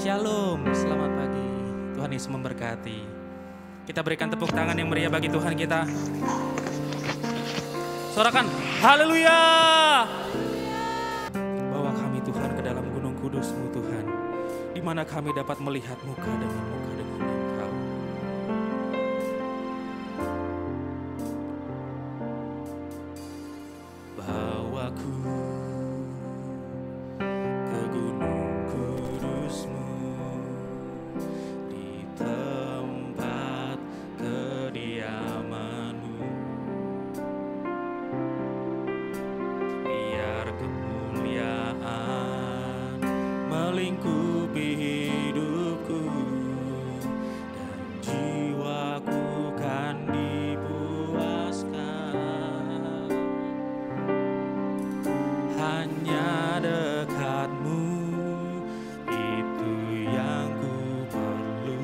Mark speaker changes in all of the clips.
Speaker 1: Shalom, selamat pagi. Tuhan Yesus memberkati. Kita berikan tepuk tangan yang meriah bagi Tuhan kita. Sorakan, haleluya. Bawa kami Tuhan ke dalam gunung kudus-Mu Tuhan, di mana kami dapat melihat muka dengan Engkau. Bawaku ke gunung kudus-Mu, di tempat kediaman-Mu. Biar kemuliaan melingkupi hidupku, dan jiwaku kan dipuaskan. Hanya dekat-Mu, itu yang ku perlu.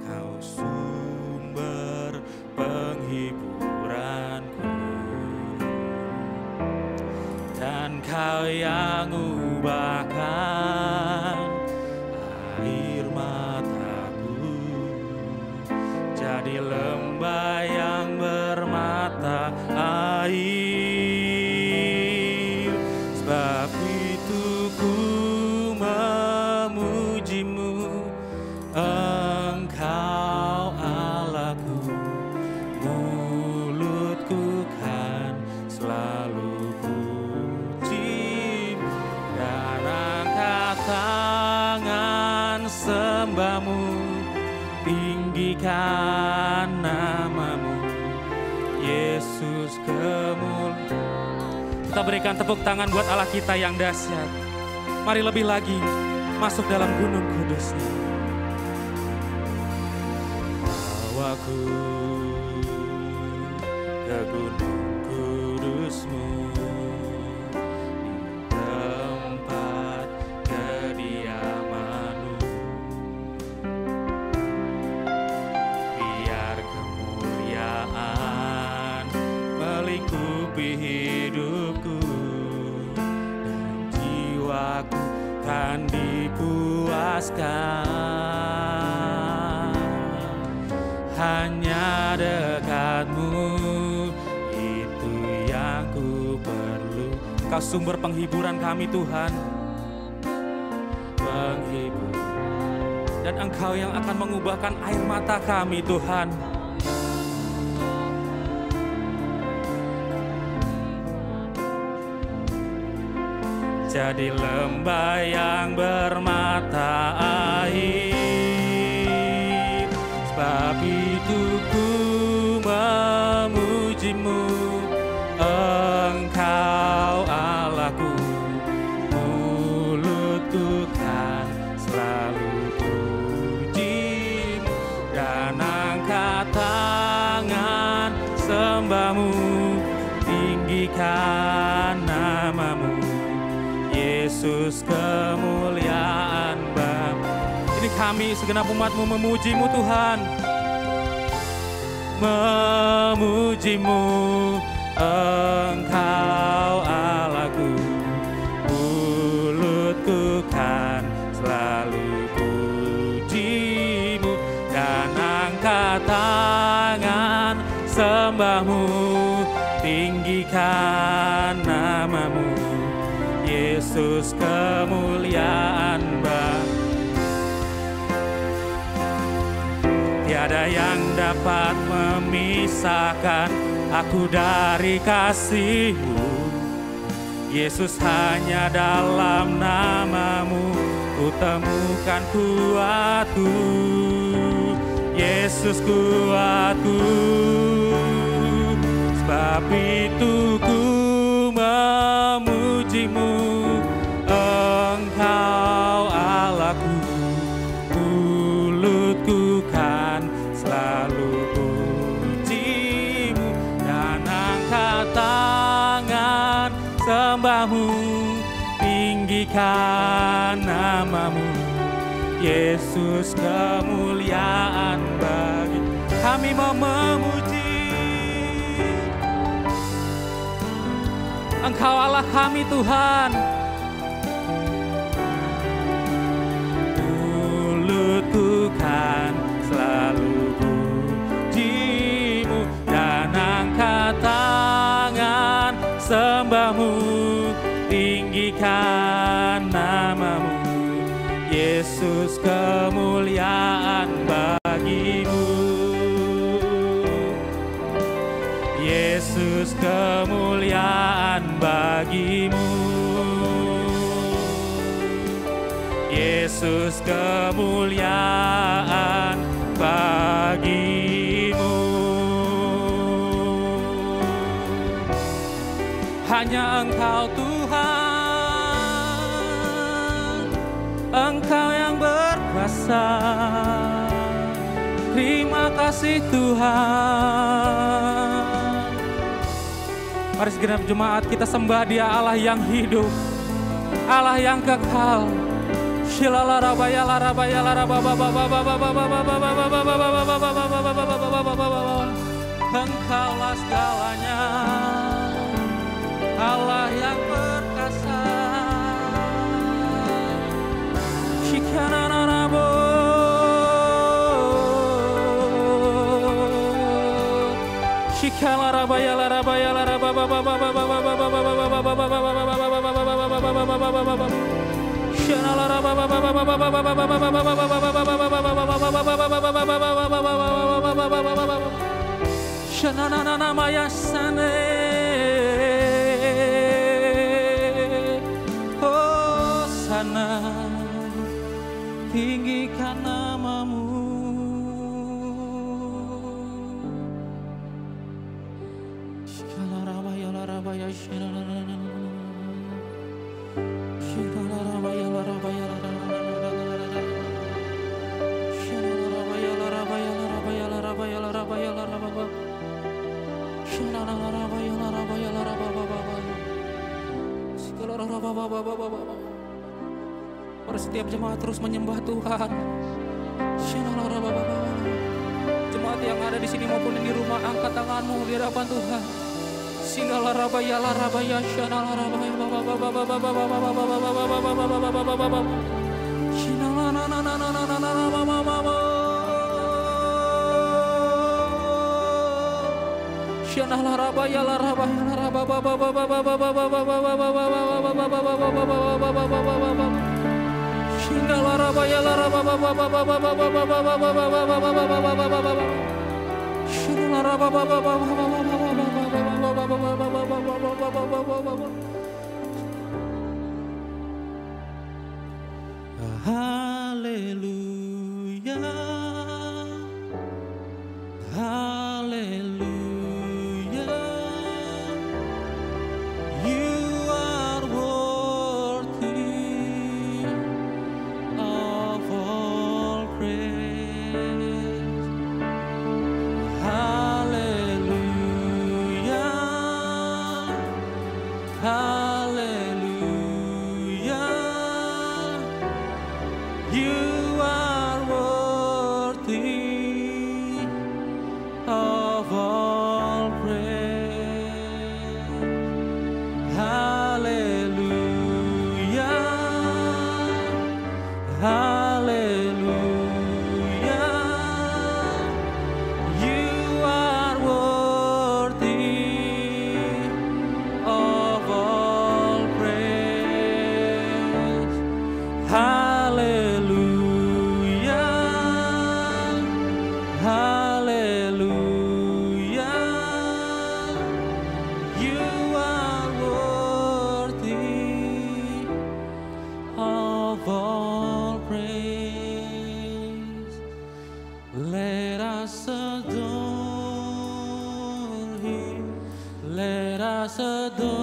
Speaker 1: Kau sumber penghiburanku, dan Kau yang ubahkan air mataku jadi lembah yang bermata air. Sebab itu ku memuji-Mu, Engkau Allahku. Mulutku kan selalu puji-Mu, dan angkat tangan sembah-Mu, tinggikan nama-Mu, Yesus kemuliaan. Kita berikan tepuk tangan buat Allah kita yang dahsyat. Mari lebih lagi masuk dalam gunung kudus-Nya. Bawaku ke gunung kudus-Mu, di tempat kediaman-Mu. Biar kemuliaan melingkupi hidupku, dan jiwaku kan dipuaskan. Hanya dekat-Mu, itu yang ku perlu. Kau sumber penghiburan kami Tuhan, penghibur. Dan Engkau yang akan mengubahkan air mata kami Tuhan. Jadi lembah yang bermata air. Sebab itu ku memuji-Mu, Engkau Allahku. Mulutku kan selalu puji-Mu, dan angkat tangan sembah-Mu, tinggikan nama-Mu, Yesus kemuliaan Bapa. Ini kami segenap umat-Mu memuji-Mu Tuhan. Memuji-Mu, Engkau Allahku. Mulutku kan selalu puji-Mu, dan angkat tangan sembah-Mu, tinggikan nama-Mu, Yesus kemuliaan Bapa. Tiada yang dapat memisahkan aku dari kasih-Mu, Yesus. Hanya dalam nama-Mu ku temukan kuatku, Yesus kuatku. Sebab itu ku memuji-Mu, Engkau Allahku. Mulutku kan selalu puji-Mu, dan angkat tangan sembah-Mu, tinggikan nama-Mu, Yesus kemuliaan bagi kami. Mau memuji Engkau Allah kami Tuhan. tinggikan namamu, Yesus, kemuliaan bagimu. Yesus, kemuliaan bagimu. Yesus, kemuliaan bagimu. Hanya Engkau Tuhan, Engkau yang berkuasa. Terima kasih Tuhan. Mari segenap jemaat kita sembah Dia, Allah yang hidup, Allah yang kekal. Engkaulah segalanya, Allah yang perkasa. Hosana, tinggikan namamu. Setiap jemaat terus menyembah Tuhan. Jemaat yang ada di sini maupun di rumah, angkat tanganmu di hadapan Tuhan. Haleluya, haleluya. You are worthy of all praise. Haleluya, haleluya. You are worthy of all praise. Haleluya, haleluya. You are worthy of all praise. Haleluya, haleluya. You are worthy of all praise. Let us adore Him. Let us adore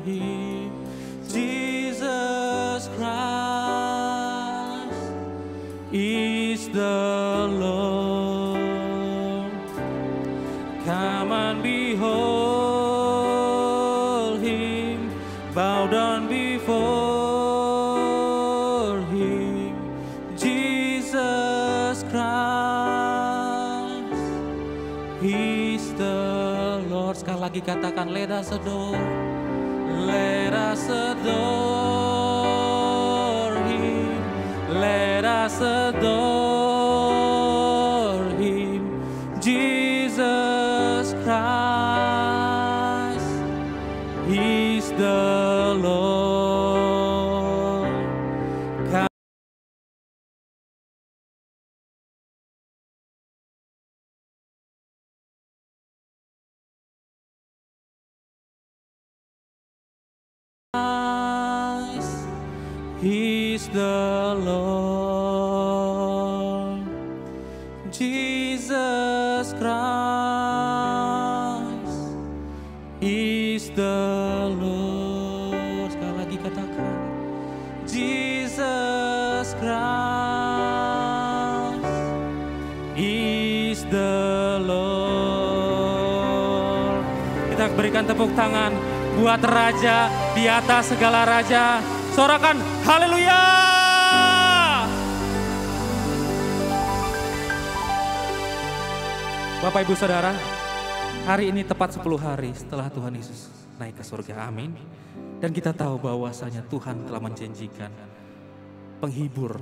Speaker 1: Him. Jesus Christ is the Lord. Come and behold Him. Bow down before Him. Jesus Christ is the Lord. Sekali lagi katakan, let us adore. Let us adore Him. Let us adore Him. Jesus Christ is the He's the Lord. Jesus Christ is the Lord. Sekali lagi katakan, Jesus Christ is the Lord. Kita berikan tepuk tangan buat Raja di atas segala raja. Sorakan haleluya. Bapak Ibu Saudara, hari ini tepat 10 hari setelah Tuhan Yesus naik ke surga, amin. Dan kita tahu bahwasanya Tuhan telah menjanjikan penghibur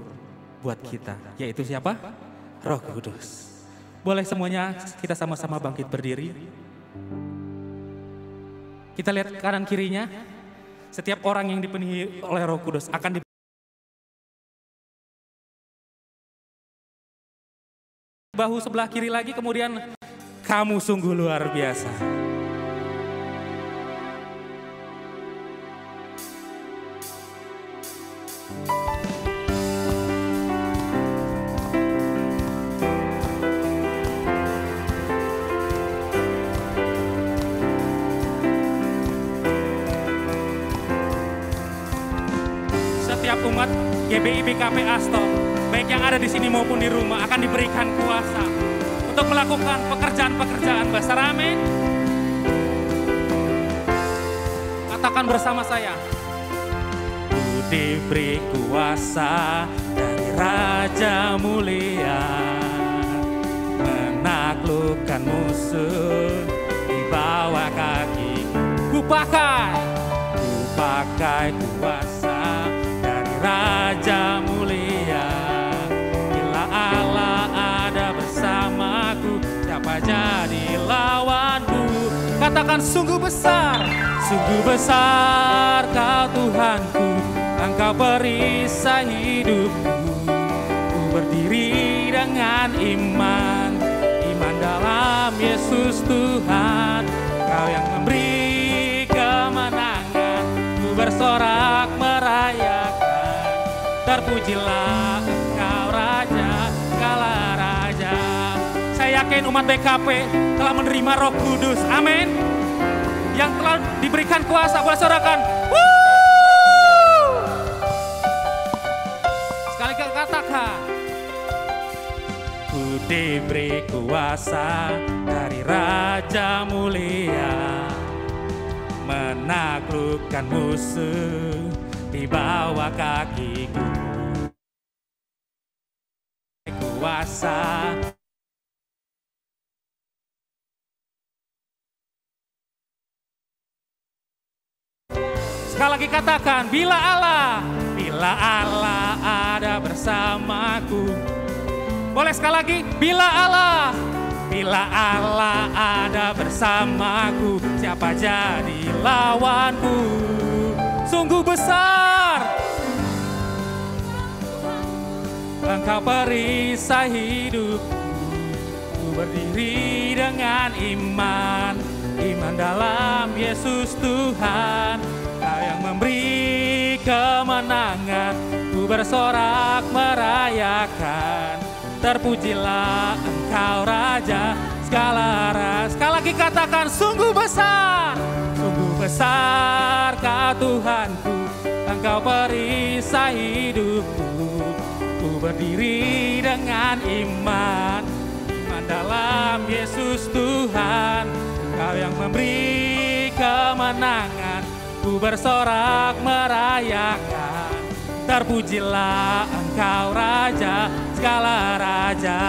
Speaker 1: buat kita, yaitu siapa? Roh Kudus. Boleh semuanya kita sama-sama bangkit berdiri. Kita lihat kanan kirinya, setiap orang yang dipenuhi oleh Roh Kudus akan bahu sebelah kiri lagi, kemudian kamu sungguh luar biasa. Setiap umat GBI BKP Asto, baik yang ada di sini maupun di rumah, akan diberikan kuasa untuk melakukan pekerjaan-pekerjaan besar, amin. Katakan bersama saya, ku diberi kuasa dari Raja mulia, menaklukkan musuh di bawah kaki. Ku pakai kuasa dari Raja mulia. Bila Allah ada bersamaku, siapa jadi lawanku? Katakan sungguh besar Kau Tuhanku, Engkau perisai hidupku. Ku berdiri dengan iman dalam Yesus Tuhan. Kau yang memberi kemenangan, ku bersorak merayakan. Terpujilah Engkau Raja, segala raja. Saya yakin umat BKP telah menerima Roh Kudus, amin. Yang telah diberikan kuasa, boleh sorakan. Sekali katakan, ku diberi kuasa dari Raja mulia, menaklukkan musuh di bawah kakiku. Kuasa sekali lagi katakan, bila Allah ada bersamaku. Boleh sekali lagi, bila Allah ada bersamaku, siapa jadi lawanku? Sungguh besar Engkau perisai hidupku. Ku berdiri dengan iman dalam Yesus Tuhan. Kau yang memberi kemenangan, ku bersorak merayakan. Terpujilah Engkau Raja, segala ras. Sekali lagi katakan, sungguh besar Kau Tuhanku, Engkau perisai hidupku. Ku berdiri dengan iman dalam Yesus Tuhan. Kau yang memberi kemenangan, ku bersorak merayakan. Terpujilah Engkau Raja, segala raja.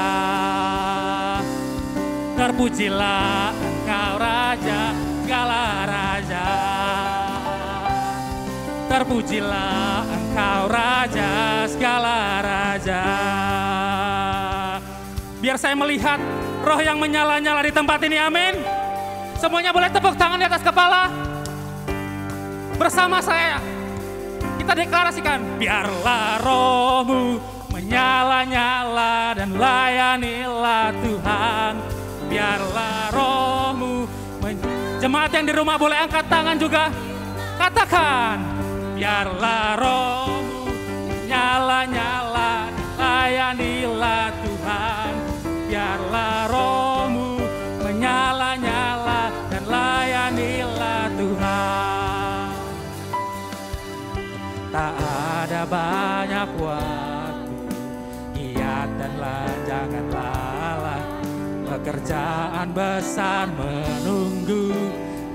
Speaker 1: Terpujilah Engkau Raja, segala raja. Terpujilah Engkau Raja, segala raja. Biar saya melihat roh yang menyala-nyala di tempat ini, amin. Semuanya boleh tepuk tangan di atas kepala. Bersama saya kita deklarasikan, biarlah rohmu menyala-nyala dan layanilah Tuhan. Biarlah rohmu. Jemaat yang di rumah boleh angkat tangan juga. Katakan, Biarlah rohmu nyala-nyala, layanilah Tuhan. Biarlah rohmu menyala-nyala dan layanilah Tuhan. Tak ada banyak waktu, giat danlah jangan lelah. Pekerjaan besar menunggu,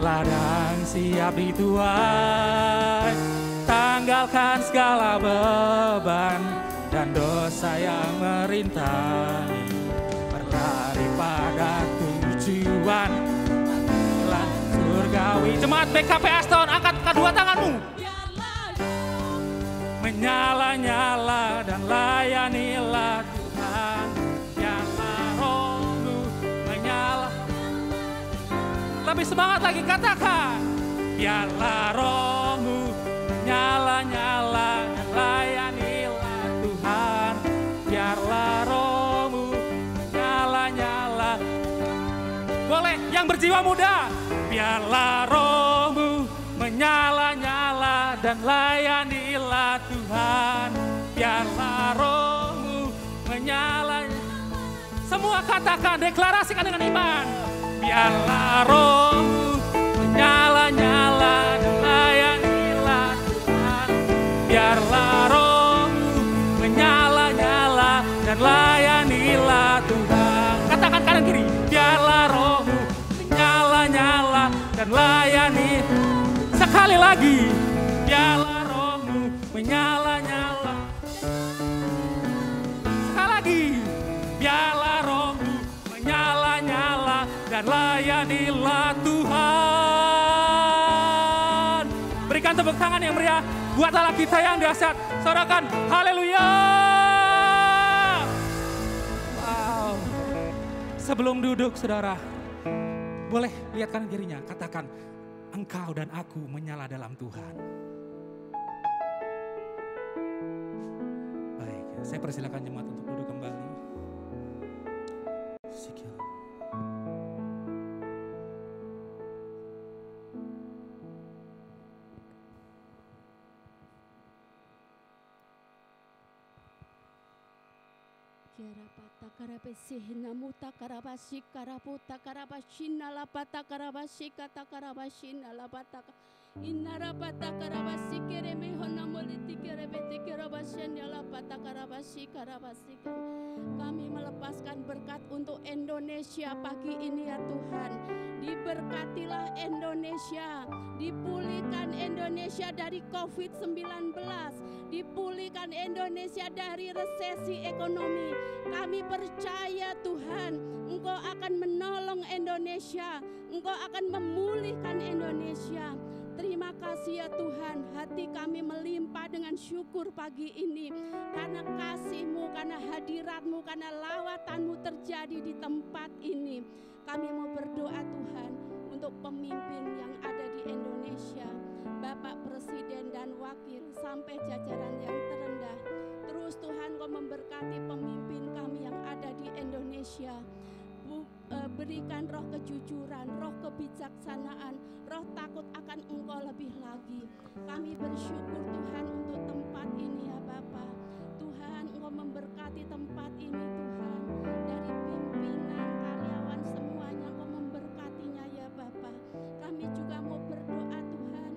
Speaker 1: ladang siap dituai. Tanggalkan segala beban dan dosa yang merintangi. Berlari pada tujuan surgawi. Jemaat BKP Aston, angkat kedua tanganmu. Menyala-nyala dan layanilah Tuhan. Biarlah rohmu menyala. Lebih semangat lagi, katakan. Biarlah rohmu nyala-nyala dan layanilah Tuhan. Biarlah rohmu nyala-nyala. Boleh yang berjiwa muda. Biarlah rohmu menyala-nyala dan layanilah Tuhan. Biarlah rohmu menyala. Semua katakan, deklarasikan dengan iman. Biarlah rohmu menyala-nyala dan layanilah Tuhan. Biarlah rohmu menyala-nyala dan layanilah Tuhan. Katakan kanan kiri. Biarlah rohmu menyala-nyala dan layani. Sekali lagi. Biarlah rohmu menyala-nyala. Sekali lagi. Biarlah rohmu menyala-nyala dan layanilah Tuhan. Berikan tepuk tangan yang meriah buat Allah kita yang dahsyat. Sorakan haleluya. Wow. Sebelum duduk saudara, boleh lihat kanan kirinya, katakan, engkau dan aku menyala dalam Tuhan. Baik, saya persilakan jemaat untuk duduk kembali.
Speaker 2: Karabesihna muta karabasi karaputa karabashina lapata karabasi kata karabashina lapata inarapata karabasi kereme hona moliti kerebeti kerabashina lapata karabasi karabasi. Kami melepaskan berkat untuk Indonesia pagi ini ya Tuhan. Diberkatilah Indonesia, dipulihkan Indonesia dari COVID-19, dipulihkan Indonesia dari resesi ekonomi. Kami percaya Tuhan, Engkau akan menolong Indonesia, Engkau akan memulihkan Indonesia. Terima kasih ya Tuhan, hati kami melimpah dengan syukur pagi ini. Karena kasih-Mu, karena hadirat-Mu, karena lawatan-Mu terjadi di tempat ini. Kami mau berdoa Tuhan untuk pemimpin yang ada di Indonesia, Bapak Presiden dan Wakil sampai jajaran yang terendah. Terus Tuhan Kau memberkati pemimpin kami yang ada di Indonesia. Berikan roh kejujuran, roh kebijaksanaan, roh takut akan Engkau lebih lagi. Kami bersyukur Tuhan untuk tempat ini ya Bapa. Tuhan Engkau memberkati tempat ini Tuhan. Dari pimpinan, karyawan semuanya Engkau memberkatinya ya Bapa. Kami juga mau berdoa Tuhan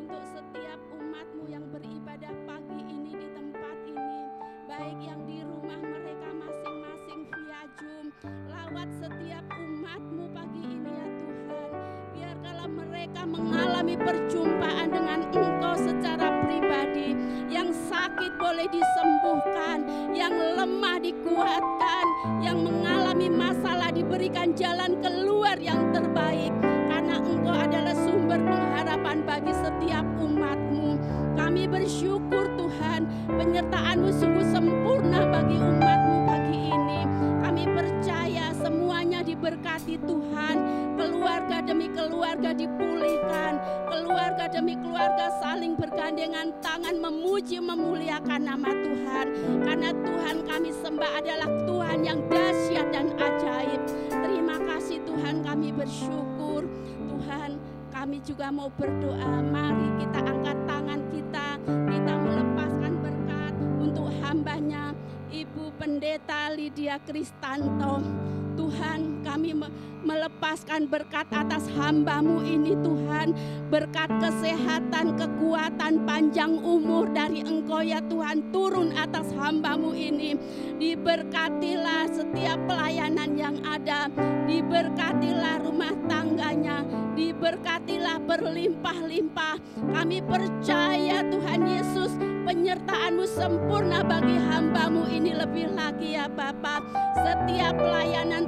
Speaker 2: untuk setiap umat-Mu yang beribadah pagi ini di tempat ini. Baik yang di rumah mereka masing-masing via Zoom. Lawat setiap umat-Mu pagi ini ya Tuhan. Biarkanlah mereka mengalami perjumpaan dengan Engkau secara pribadi. Yang sakit boleh disembuhkan, yang lemah dikuatkan, yang mengalami masalah diberikan jalan keluar yang terbaik. Karena Engkau adalah sumber pengharapan bagi setiap umat-Mu. Kami bersyukur Tuhan, penyertaan-Mu sungguh sempurna bagi umat-Mu pagi ini. Kami percaya semuanya diberkati Tuhan. Keluarga demi keluarga dipulihkan. Keluarga demi keluarga saling bergandengan tangan memuji memuliakan nama Tuhan. Karena Tuhan kami sembah adalah Tuhan yang dahsyat dan ajaib. Terima kasih Tuhan, kami bersyukur. Tuhan, kami juga mau berdoa. Mari kita angkat tangan kita hambanya Ibu Pendeta Lydia Kristanto. Tuhan, kami melepaskan berkat atas hamba-Mu ini Tuhan. Berkat kesehatan, kekuatan, panjang umur dari Engkau ya Tuhan, turun atas hamba-Mu ini. Diberkatilah setiap pelayanan yang ada, diberkatilah rumah tangganya, diberkatilah berlimpah-limpah. Kami percaya Tuhan Yesus, penyertaan-Mu sempurna bagi hamba-Mu ini lebih lagi ya Bapa. Setiap pelayanan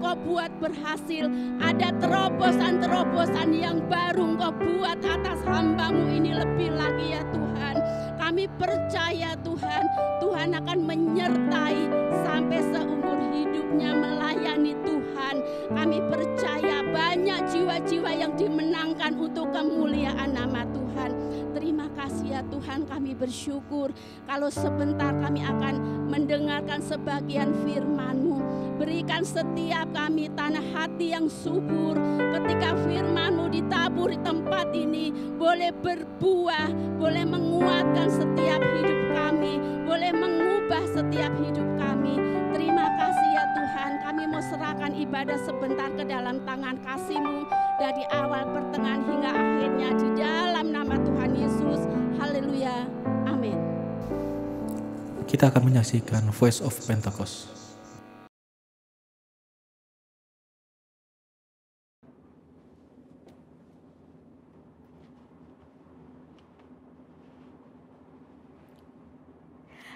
Speaker 2: Kau buat berhasil. Ada terobosan-terobosan yang baru Kau buat atas hamba-Mu ini lebih lagi ya Tuhan. Kami percaya Tuhan, Tuhan akan menyertai sampai seumur hidupnya melayani Tuhan. Kami percaya banyak jiwa-jiwa yang dimenangkan untuk kemuliaan nama Tuhan. Terima kasih ya Tuhan, kami bersyukur kalau sebentar kami akan mendengarkan sebagian firman-Mu. Berikan setiap kami tanah hati yang subur. Ketika firman-Mu ditabur di tempat ini, boleh berbuah, boleh menguatkan setiap hidup kami, boleh mengubah setiap hidup kami. Terima kasih ya Tuhan, kami mau serahkan ibadah sebentar ke dalam tangan kasih-Mu. Dari awal, pertengahan hingga akhirnya di dalam nama Tuhan Yesus. Haleluya. Amin.
Speaker 1: Kita akan menyaksikan Voice of Pentecost.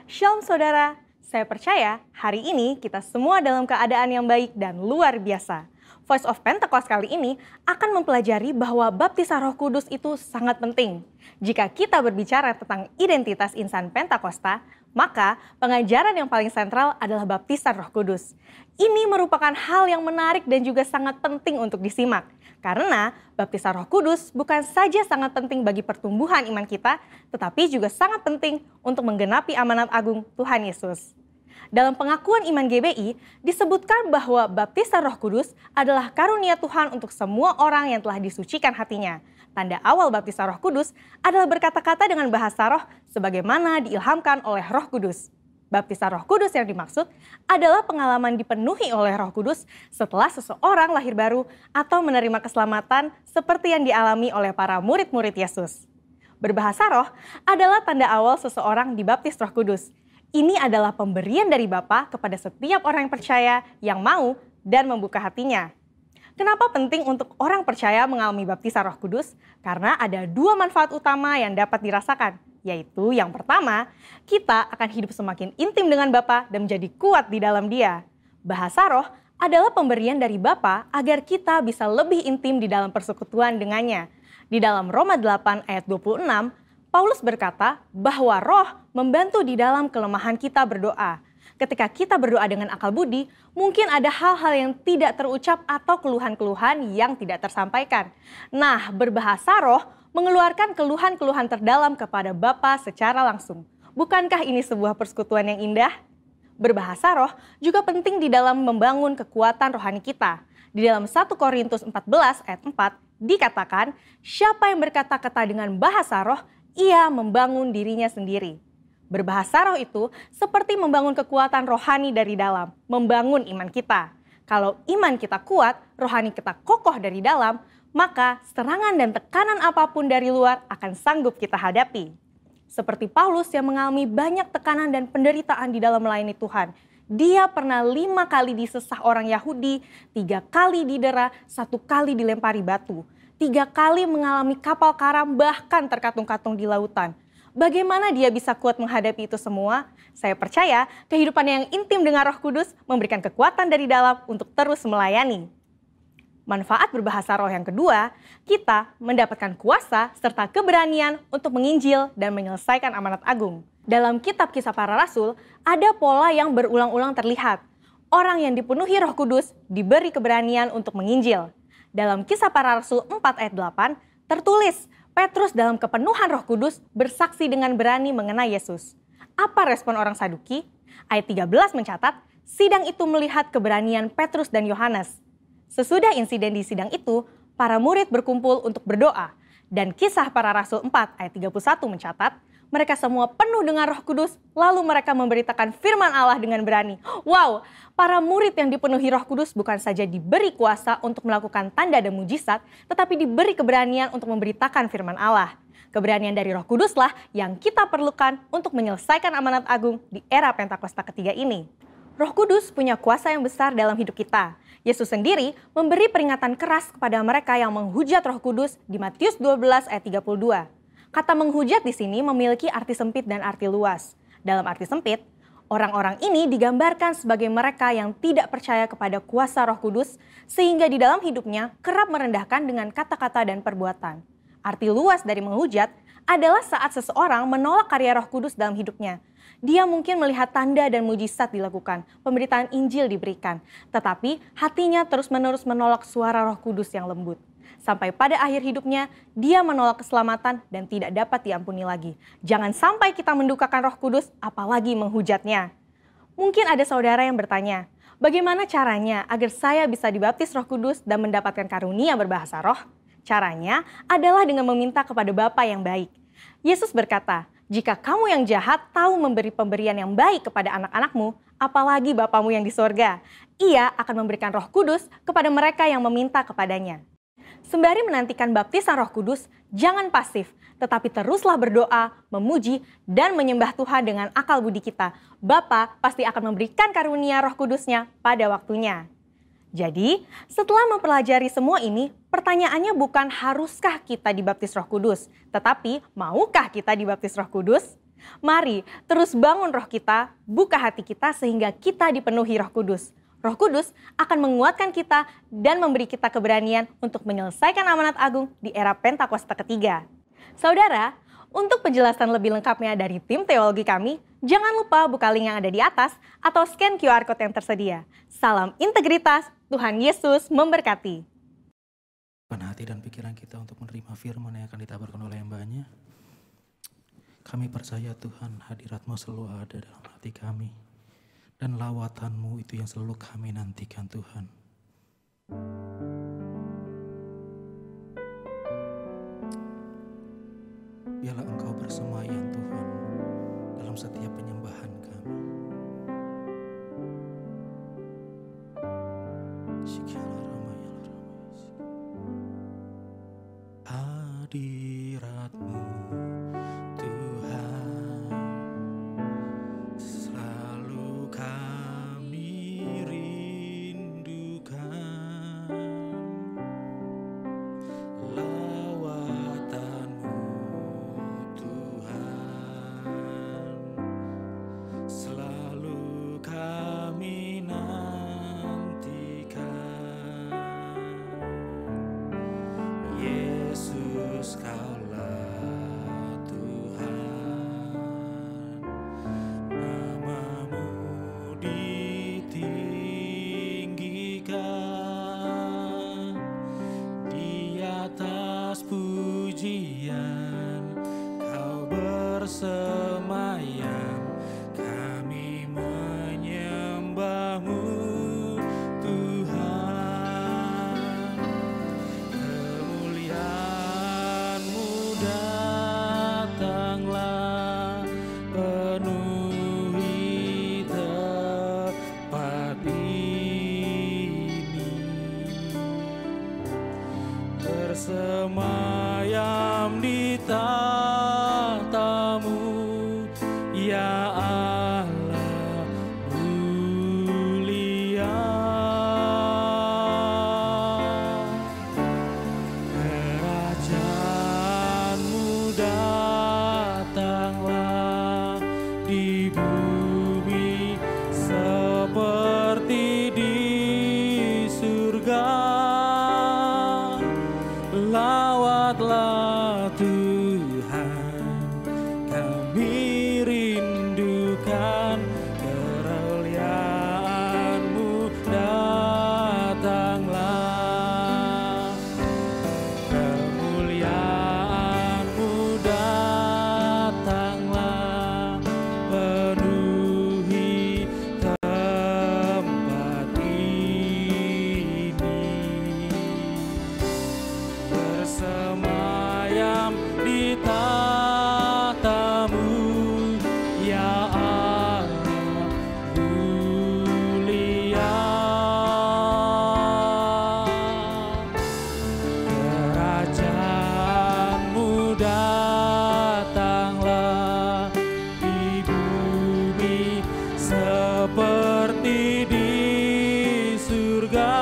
Speaker 3: Shalom saudara, saya percaya hari ini kita semua dalam keadaan yang baik dan luar biasa. Voice of Pentecost kali ini akan mempelajari bahwa baptisan Roh Kudus itu sangat penting. Jika kita berbicara tentang identitas insan Pentakosta, maka pengajaran yang paling sentral adalah baptisan Roh Kudus. Ini merupakan hal yang menarik dan juga sangat penting untuk disimak. Karena baptisan Roh Kudus bukan saja sangat penting bagi pertumbuhan iman kita, tetapi juga sangat penting untuk menggenapi amanat agung Tuhan Yesus. Dalam pengakuan iman GBI, disebutkan bahwa baptisan Roh Kudus adalah karunia Tuhan untuk semua orang yang telah disucikan hatinya. Tanda awal baptisan Roh Kudus adalah berkata-kata dengan bahasa roh sebagaimana diilhamkan oleh Roh Kudus. Baptisan Roh Kudus yang dimaksud adalah pengalaman dipenuhi oleh Roh Kudus setelah seseorang lahir baru atau menerima keselamatan seperti yang dialami oleh para murid-murid Yesus. Berbahasa roh adalah tanda awal seseorang dibaptis Roh Kudus. Ini adalah pemberian dari Bapa kepada setiap orang yang percaya yang mau dan membuka hatinya. Kenapa penting untuk orang percaya mengalami baptisan Roh Kudus? Karena ada dua manfaat utama yang dapat dirasakan, yaitu yang pertama, kita akan hidup semakin intim dengan Bapa dan menjadi kuat di dalam Dia. Bahasa roh adalah pemberian dari Bapa agar kita bisa lebih intim di dalam persekutuan dengannya. Di dalam Roma 8 ayat 26, Paulus berkata bahwa roh membantu di dalam kelemahan kita berdoa. Ketika kita berdoa dengan akal budi, mungkin ada hal-hal yang tidak terucap atau keluhan-keluhan yang tidak tersampaikan. Nah, berbahasa roh mengeluarkan keluhan-keluhan terdalam kepada Bapa secara langsung. Bukankah ini sebuah persekutuan yang indah? Berbahasa roh juga penting di dalam membangun kekuatan rohani kita. Di dalam 1 Korintus 14 ayat 4 dikatakan, siapa yang berkata-kata dengan bahasa roh, ia membangun dirinya sendiri. Berbahasa roh itu seperti membangun kekuatan rohani dari dalam, membangun iman kita. Kalau iman kita kuat, rohani kita kokoh dari dalam, maka serangan dan tekanan apapun dari luar akan sanggup kita hadapi. Seperti Paulus yang mengalami banyak tekanan dan penderitaan di dalam melayani Tuhan. Dia pernah 5 kali disesah orang Yahudi, 3 kali didera, 1 kali dilempari batu. 3 kali mengalami kapal karam bahkan terkatung-katung di lautan. Bagaimana dia bisa kuat menghadapi itu semua? Saya percaya kehidupan yang intim dengan Roh Kudus memberikan kekuatan dari dalam untuk terus melayani. Manfaat berbahasa roh yang kedua, kita mendapatkan kuasa serta keberanian untuk menginjil dan menyelesaikan amanat agung. Dalam kitab Kisah Para Rasul, ada pola yang berulang-ulang terlihat. Orang yang dipenuhi Roh Kudus diberi keberanian untuk menginjil. Dalam Kisah Para Rasul 4 ayat 8, tertulis, Petrus dalam kepenuhan Roh Kudus bersaksi dengan berani mengenai Yesus. Apa respon orang Saduki? Ayat 13 mencatat, sidang itu melihat keberanian Petrus dan Yohanes. Sesudah insiden di sidang itu, para murid berkumpul untuk berdoa. Dan Kisah Para Rasul 4 ayat 31 mencatat, Mereka semua penuh dengan Roh Kudus, lalu mereka memberitakan firman Allah dengan berani. Wow, para murid yang dipenuhi Roh Kudus bukan saja diberi kuasa untuk melakukan tanda dan mujizat, tetapi diberi keberanian untuk memberitakan firman Allah. Keberanian dari Roh Kuduslah yang kita perlukan untuk menyelesaikan amanat agung di era Pentakosta ketiga ini. Roh Kudus punya kuasa yang besar dalam hidup kita. Yesus sendiri memberi peringatan keras kepada mereka yang menghujat Roh Kudus di Matius 12 ayat 32. Kata menghujat di sini memiliki arti sempit dan arti luas. Dalam arti sempit, orang-orang ini digambarkan sebagai mereka yang tidak percaya kepada kuasa Roh Kudus, sehingga di dalam hidupnya kerap merendahkan dengan kata-kata dan perbuatan. Arti luas dari menghujat adalah saat seseorang menolak karya Roh Kudus dalam hidupnya. Dia mungkin melihat tanda dan mujizat dilakukan, pemberitaan Injil diberikan, tetapi hatinya terus-menerus menolak suara Roh Kudus yang lembut. Sampai pada akhir hidupnya, dia menolak keselamatan dan tidak dapat diampuni lagi. Jangan sampai kita mendukakan Roh Kudus, apalagi menghujatnya. Mungkin ada saudara yang bertanya, bagaimana caranya agar saya bisa dibaptis Roh Kudus dan mendapatkan karunia berbahasa roh? Caranya adalah dengan meminta kepada Bapa yang baik. Yesus berkata, jika kamu yang jahat tahu memberi pemberian yang baik kepada anak-anakmu, apalagi Bapamu yang di sorga, Ia akan memberikan Roh Kudus kepada mereka yang meminta kepadanya. Sembari menantikan baptisan Roh Kudus, jangan pasif, tetapi teruslah berdoa, memuji, dan menyembah Tuhan dengan akal budi kita. Bapa pasti akan memberikan karunia Roh Kudus-Nya pada waktunya. Jadi, setelah mempelajari semua ini, pertanyaannya bukan haruskah kita dibaptis Roh Kudus, tetapi maukah kita dibaptis Roh Kudus? Mari terus bangun roh kita, buka hati kita sehingga kita dipenuhi Roh Kudus. Roh Kudus akan menguatkan kita dan memberi kita keberanian untuk menyelesaikan amanat agung di era Pentakosta ketiga. Saudara, untuk penjelasan lebih lengkapnya dari tim teologi kami, jangan lupa buka link yang ada di atas atau scan QR Code yang tersedia. Salam integritas, Tuhan Yesus memberkati.
Speaker 4: Hati dan pikiran kita untuk menerima firman yang akan ditaburkan oleh hamba-Nya. Kami percaya Tuhan, hadirat-Mu selalu ada dalam hati kami. Dan lawatan-Mu itu yang selalu kami nantikan Tuhan. Biarlah Engkau bersemayam Tuhan dalam setiap penyembahan kami. Hadirat-Mu Tuhan selalu kami rindukan. Lawatan-Mu Tuhan selalu kami nantikan. Yesus, Kaulah Tuhan, nama-Mu ditinggikan di atas pujian. Kau bersemayam, kami menyembah-Mu Tuhan. Kemuliaan-Mu datanglah, penuhi tempat ini. Bersemayam di tahta-Mu, ya Allah mulia. Kerajaan-Mu datanglah di bumi seperti di surga. Lawatlah Tuhan, kami rindukan. Kemuliaan-Mu datanglah, kemuliaan-Mu datanglah, penuhi seperti di surga.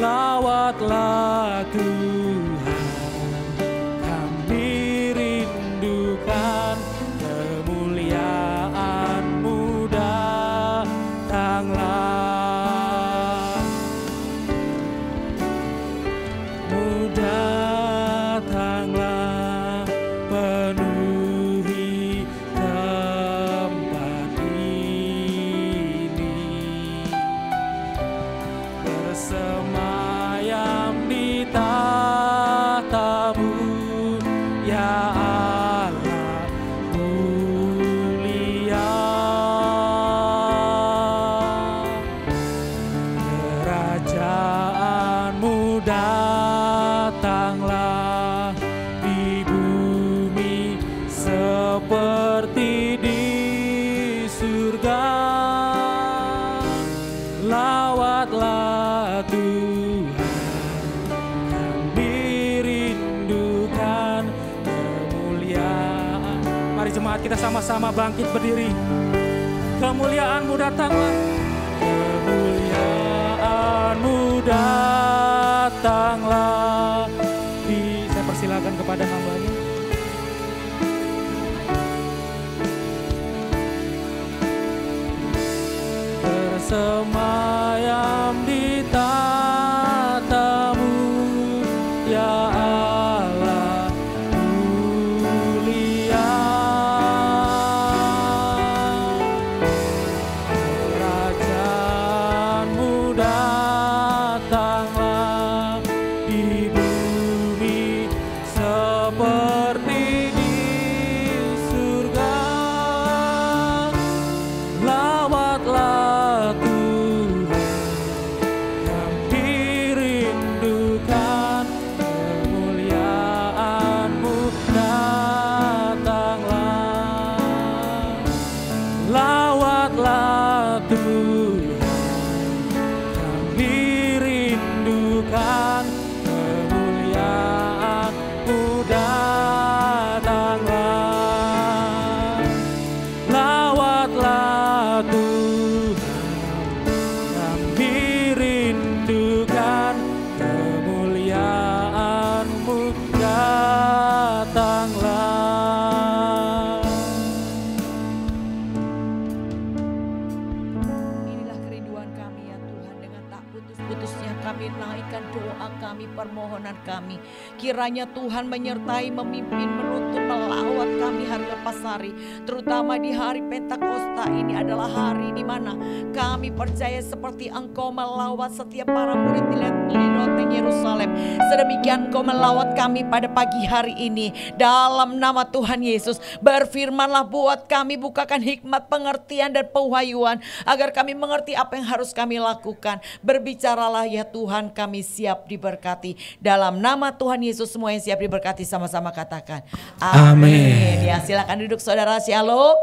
Speaker 4: Lawatlah Tuhan, kami rindukan kemuliaan-Mu datanglah. Mu datanglah, penuhi tempat ini, bersemayam di tahta-Mu, ya Allah mulia. Kerajaan-Mu datanglah di bumi seperti di surga. Lawatlah Tuhan, kami rindukan kemuliaan. Mari jemaat kita sama-sama bangkit berdiri. Kemuliaan-Mu datanglah, kemuliaan-Mu datanglah. Saya persilakan kepada hamba-Nya. Bersemayam di tahta-Mu, ya Allah mulia. Kerajaan-Mu datanglah di bumi seperti di surga. Lawatlah Tuhan, kami rindukan kemuliaan-Mu datanglah. Lawatlah Tuhan, kami rindukan kemuliaan-Mu datanglah. Lawatlah Tuhan, kami rindukan kemuliaan-Mu datanglah.
Speaker 5: Inilah kerinduan kami ya Tuhan, dengan tak putus-putusnya kami naikkan doa kami, permohonan kami. Kiranya Tuhan menyertai, memimpin, menuntun, melawat kami hari lepas hari. Terutama di hari Pentakosta ini adalah hari di mana kami percaya seperti Engkau melawat setiap para murid di loteng Yerusalem. Sedemikian Engkau melawat kami pada pagi hari ini. Dalam nama Tuhan Yesus, berfirmanlah buat kami, bukakan hikmat, pengertian dan pewahyuan agar kami mengerti apa yang harus kami lakukan. Berbicaralah ya Tuhan, kami siap diberkati. Dalam nama Tuhan Yesus, semua yang siap diberkati sama-sama katakan amin. Ya, silakan duduk saudara, shalom.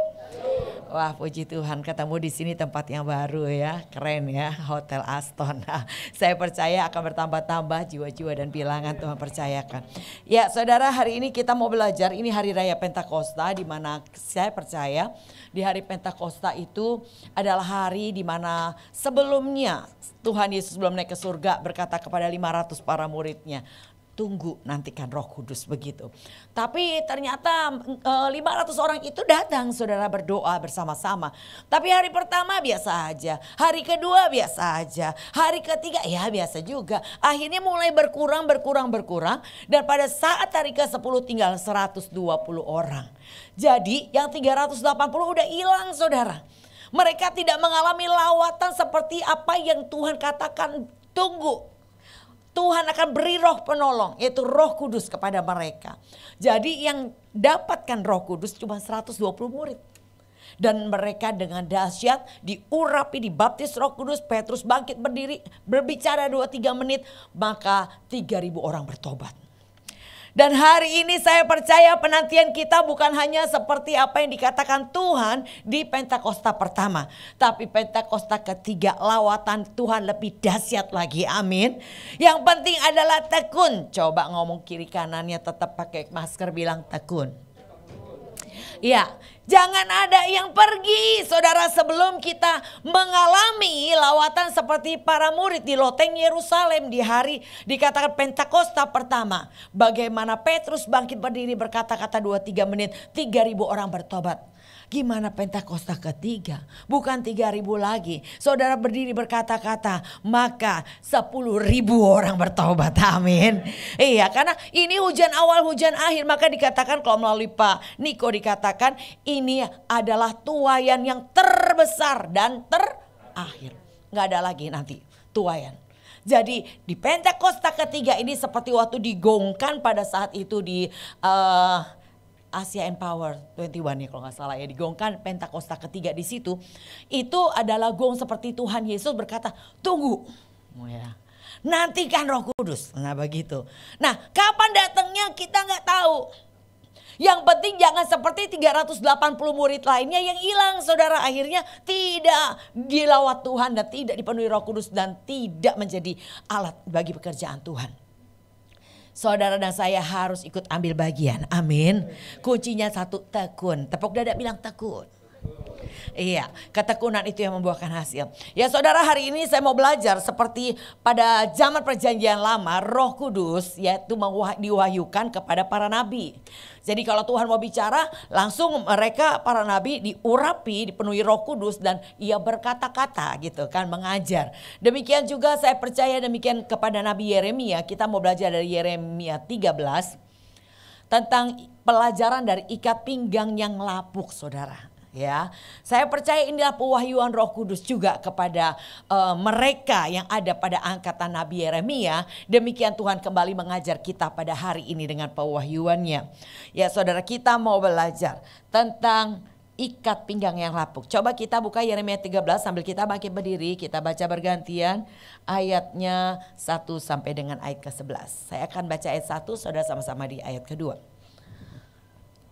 Speaker 5: Wah, puji Tuhan, ketemu di sini tempat yang baru ya, keren ya, Hotel Aston. Saya percaya akan bertambah-tambah jiwa-jiwa dan bilangan, Tuhan percayakan. Ya, saudara, hari ini kita mau belajar, ini hari raya Pentakosta, di mana saya percaya di hari Pentakosta itu adalah hari di mana sebelumnya Tuhan Yesus belum naik ke surga berkata kepada 500 para muridnya, tunggu nantikan Roh Kudus, begitu. Tapi ternyata 500 orang itu datang, saudara, berdoa bersama-sama. Tapi hari pertama biasa aja, hari kedua biasa aja, hari ketiga ya biasa juga. Akhirnya mulai berkurang dan pada saat hari ke-10 tinggal 120 orang. Jadi yang 380 udah hilang, saudara. Mereka tidak mengalami lawatan seperti apa yang Tuhan katakan. Tunggu, Tuhan akan beri roh penolong, yaitu Roh Kudus kepada mereka. Jadi yang dapatkan Roh Kudus cuma 120 murid. Dan mereka dengan dahsyat diurapi, dibaptis Roh Kudus. Petrus bangkit berdiri, berbicara 2-3 menit, maka 3.000 orang bertobat. Dan hari ini saya percaya penantian kita bukan hanya seperti apa yang dikatakan Tuhan di Pentakosta pertama. Tapi Pentakosta ketiga, lawatan Tuhan lebih dahsyat lagi, amin. Yang penting adalah tekun. Coba ngomong kiri kanannya, tetap pakai masker, bilang tekun. Ya, Jangan ada yang pergi, saudara, sebelum kita mengalami lawatan seperti para murid di loteng Yerusalem di hari dikatakan Pentakosta pertama. Bagaimana Petrus bangkit berdiri berkata-kata 2-3 menit, 3.000 orang bertobat. Gimana Pentakosta ketiga? Bukan 3.000 lagi. Saudara berdiri berkata-kata, maka 10.000 orang bertobat. Amin. Iya, karena ini hujan awal, hujan akhir. Maka dikatakan kalau melalui Pak Niko dikatakan ini adalah tuaian yang terbesar dan terakhir. Gak ada lagi nanti tuaian. Jadi di Pentakosta ketiga ini seperti waktu digongkan pada saat itu di Asia Empower 21 ya kalau nggak salah ya, digongkan Pentakosta ketiga di situ. Itu adalah gong seperti Tuhan Yesus berkata, tunggu. Ya. Nantikan Roh Kudus. Nah begitu. Nah kapan datangnya kita nggak tahu. Yang penting jangan seperti 380 murid lainnya yang hilang, saudara. Akhirnya tidak dilawat Tuhan dan tidak dipenuhi Roh Kudus dan tidak menjadi alat bagi pekerjaan Tuhan. Saudara dan saya harus ikut ambil bagian. Amin. Kuncinya satu, tekun. Tepuk dada bilang tekun. Iya, ketekunan itu yang membuahkan hasil. Ya saudara, hari ini saya mau belajar seperti pada zaman perjanjian lama, Roh Kudus yaitu diwahyukan kepada para nabi. Jadi kalau Tuhan mau bicara, langsung mereka para nabi diurapi, dipenuhi Roh Kudus dan ia berkata-kata gitu kan, mengajar. Demikian juga saya percaya demikian kepada Nabi Yeremia. Kita mau belajar dari Yeremia 13 tentang pelajaran dari ikat pinggang yang lapuk, saudara. Ya, saya percaya inilah pewahyuan Roh Kudus juga kepada mereka yang ada pada angkatan Nabi Yeremia. Demikian Tuhan kembali mengajar kita pada hari ini dengan pewahyuannya. Ya saudara, kita mau belajar tentang ikat pinggang yang lapuk. Coba kita buka Yeremia 13 sambil kita bangkit berdiri. Kita baca bergantian ayatnya 1 sampai dengan ayat ke-11. Saya akan baca ayat 1, saudara sama-sama di ayat kedua.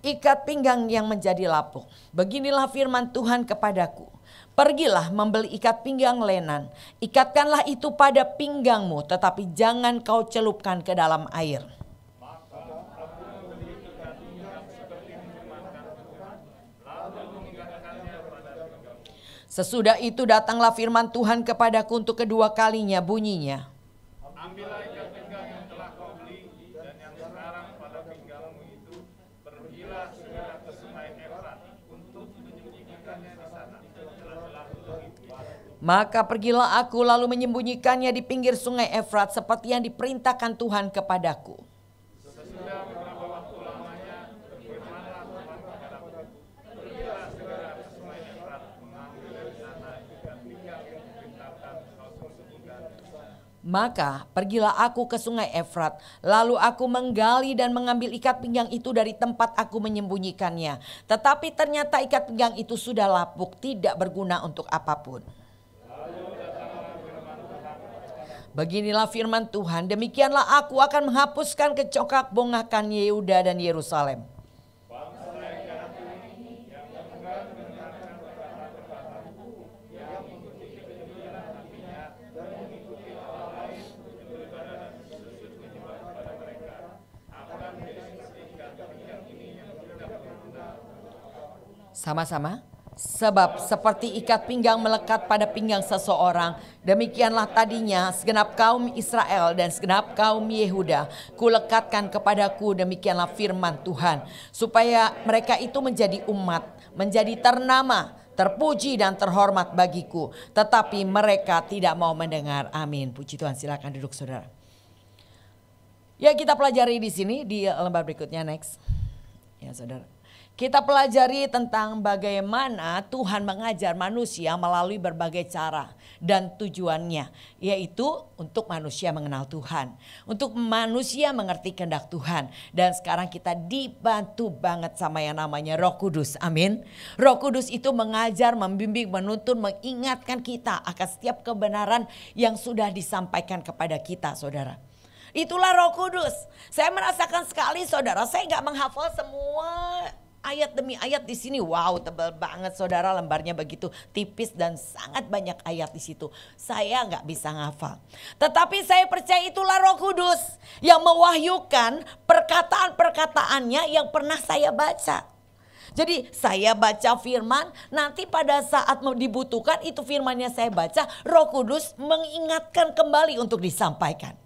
Speaker 5: Ikat pinggang yang menjadi lapuk. Beginilah firman Tuhan kepadaku. Pergilah membeli ikat pinggang lenan. Ikatkanlah itu pada pinggangmu, tetapi jangan kau celupkan ke dalam air. Sesudah itu datanglah firman Tuhan kepadaku untuk kedua kalinya, bunyinya. Ambillah ikat pinggang yang telah kau beli dan yang sekarang pada pinggangmu itu, pergilah segera ke sungai Efrat untuk menyembunyikannya di sana. Maka pergilah aku lalu menyembunyikannya di pinggir sungai Efrat seperti yang diperintahkan Tuhan kepadaku. Sesudah beberapa waktu lamanya berfirmanlah Tuhan kepadaku, pergilah segera ke sungai Efrat mengambil dari sana ikat pinggang yang diperintahkan kau sembunyikan. Maka pergilah aku ke sungai Efrat, lalu aku menggali dan mengambil ikat pinggang itu dari tempat aku menyembunyikannya. Tetapi ternyata ikat pinggang itu sudah lapuk, tidak berguna untuk apapun. Beginilah firman Tuhan, demikianlah aku akan menghapuskan kecokak bongakan Yehuda dan Yerusalem. Sama-sama. Sebab seperti ikat pinggang melekat pada pinggang seseorang, demikianlah tadinya segenap kaum Israel dan segenap kaum Yehuda kulekatkan kepadaku, demikianlah firman Tuhan, supaya mereka itu menjadi umat, menjadi ternama, terpuji dan terhormat bagiku, tetapi mereka tidak mau mendengar. Amin. Puji Tuhan. Silakan duduk, saudara. Ya, kita pelajari di sini di lembar berikutnya, next. Ya, saudara. Kita pelajari tentang bagaimana Tuhan mengajar manusia melalui berbagai cara dan tujuannya. Yaitu untuk manusia mengenal Tuhan. Untuk manusia mengerti kehendak Tuhan. Dan sekarang kita dibantu banget sama yang namanya Roh Kudus. Amin. Roh Kudus itu mengajar, membimbing, menuntun, mengingatkan kita akan setiap kebenaran yang sudah disampaikan kepada kita, saudara. Itulah Roh Kudus. Saya merasakan sekali, saudara, saya gak menghafal semua ayat demi ayat di sini. Wow, tebal banget, saudara, lembarnya begitu tipis dan sangat banyak ayat di situ. Saya nggak bisa ngafal. Tetapi saya percaya itulah Roh Kudus yang mewahyukan perkataan-perkataannya yang pernah saya baca. Jadi saya baca firman, nanti pada saat mau dibutuhkan itu firmannya saya baca, Roh Kudus mengingatkan kembali untuk disampaikan.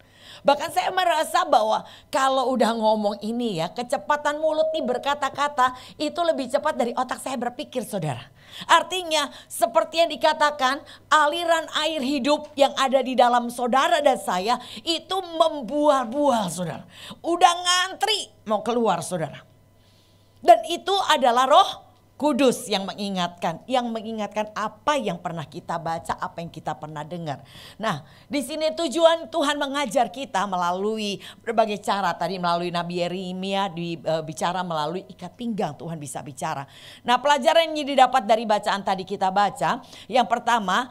Speaker 5: Bahkan saya merasa bahwa kalau udah ngomong ini ya, kecepatan mulut nih berkata-kata itu lebih cepat dari otak saya berpikir, saudara. Artinya seperti yang dikatakan, aliran air hidup yang ada di dalam saudara dan saya itu membuah-buah, saudara. Udah ngantri mau keluar, saudara. Dan itu adalah Roh Kudus yang mengingatkan apa yang pernah kita baca, apa yang kita pernah dengar. Nah, di sini tujuan Tuhan mengajar kita melalui berbagai cara. Tadi melalui Nabi Yeremia bicara melalui ikat pinggang, Tuhan bisa bicara. Nah, pelajaran yang didapat dari bacaan tadi kita baca, yang pertama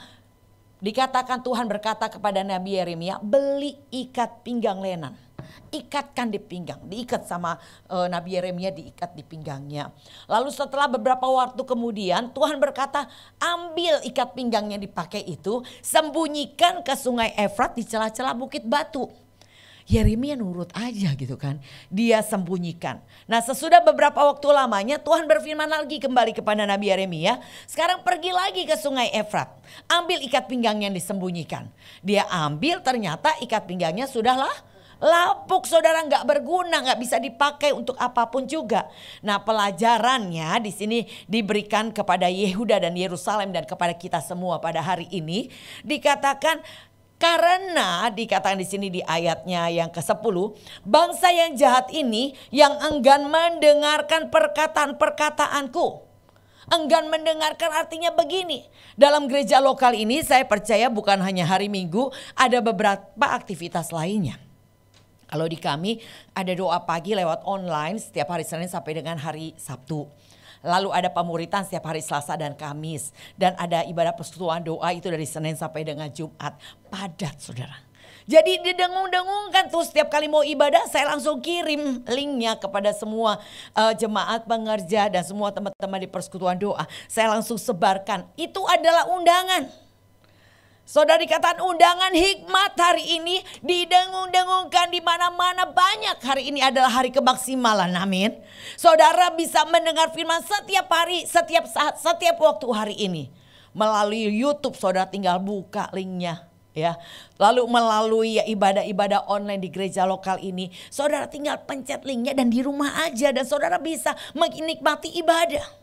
Speaker 5: dikatakan Tuhan berkata kepada Nabi Yeremia, beli ikat pinggang lenan. Ikatkan di pinggang, diikat sama Nabi Yeremia, diikat di pinggangnya. Lalu setelah beberapa waktu kemudian Tuhan berkata, ambil ikat pinggang yang dipakai itu, sembunyikan ke sungai Efrat di celah-celah bukit batu. Yeremia nurut aja gitu kan, dia sembunyikan. Nah, sesudah beberapa waktu lamanya Tuhan berfirman lagi kembali kepada Nabi Yeremia, sekarang pergi lagi ke sungai Efrat, ambil ikat pinggang yang disembunyikan. Dia ambil, ternyata ikat pinggangnya sudahlah lapuk, saudara, nggak berguna, nggak bisa dipakai untuk apapun juga. Nah, pelajarannya di sini diberikan kepada Yehuda dan Yerusalem dan kepada kita semua pada hari ini. Dikatakan karena dikatakan di sini di ayatnya yang ke-10, bangsa yang jahat ini yang enggan mendengarkan perkataan-perkataanku. Enggan mendengarkan artinya begini. Dalam gereja lokal ini saya percaya bukan hanya hari Minggu, ada beberapa aktivitas lainnya. Kalau di kami ada doa pagi lewat online setiap hari Senin sampai dengan hari Sabtu. Lalu ada pemuritan setiap hari Selasa dan Kamis. Dan ada ibadah persekutuan doa itu dari Senin sampai dengan Jumat. Padat, saudara. Jadi didengung-dengungkan tuh setiap kali mau ibadah saya langsung kirim linknya kepada semua jemaat pengerja dan semua teman-teman di persekutuan doa. Saya langsung sebarkan. Itu adalah undangan. Saudara, dikatakan undangan hikmat hari ini didengung-dengungkan di mana-mana, banyak. Hari ini adalah hari kemaksimalan, amin. Saudara bisa mendengar firman setiap hari, setiap saat, setiap waktu hari ini. Melalui YouTube, saudara tinggal buka linknya. Ya, lalu melalui ibadah-ibadah online di gereja lokal ini, saudara tinggal pencet linknya dan di rumah aja. Dan saudara bisa menikmati ibadah.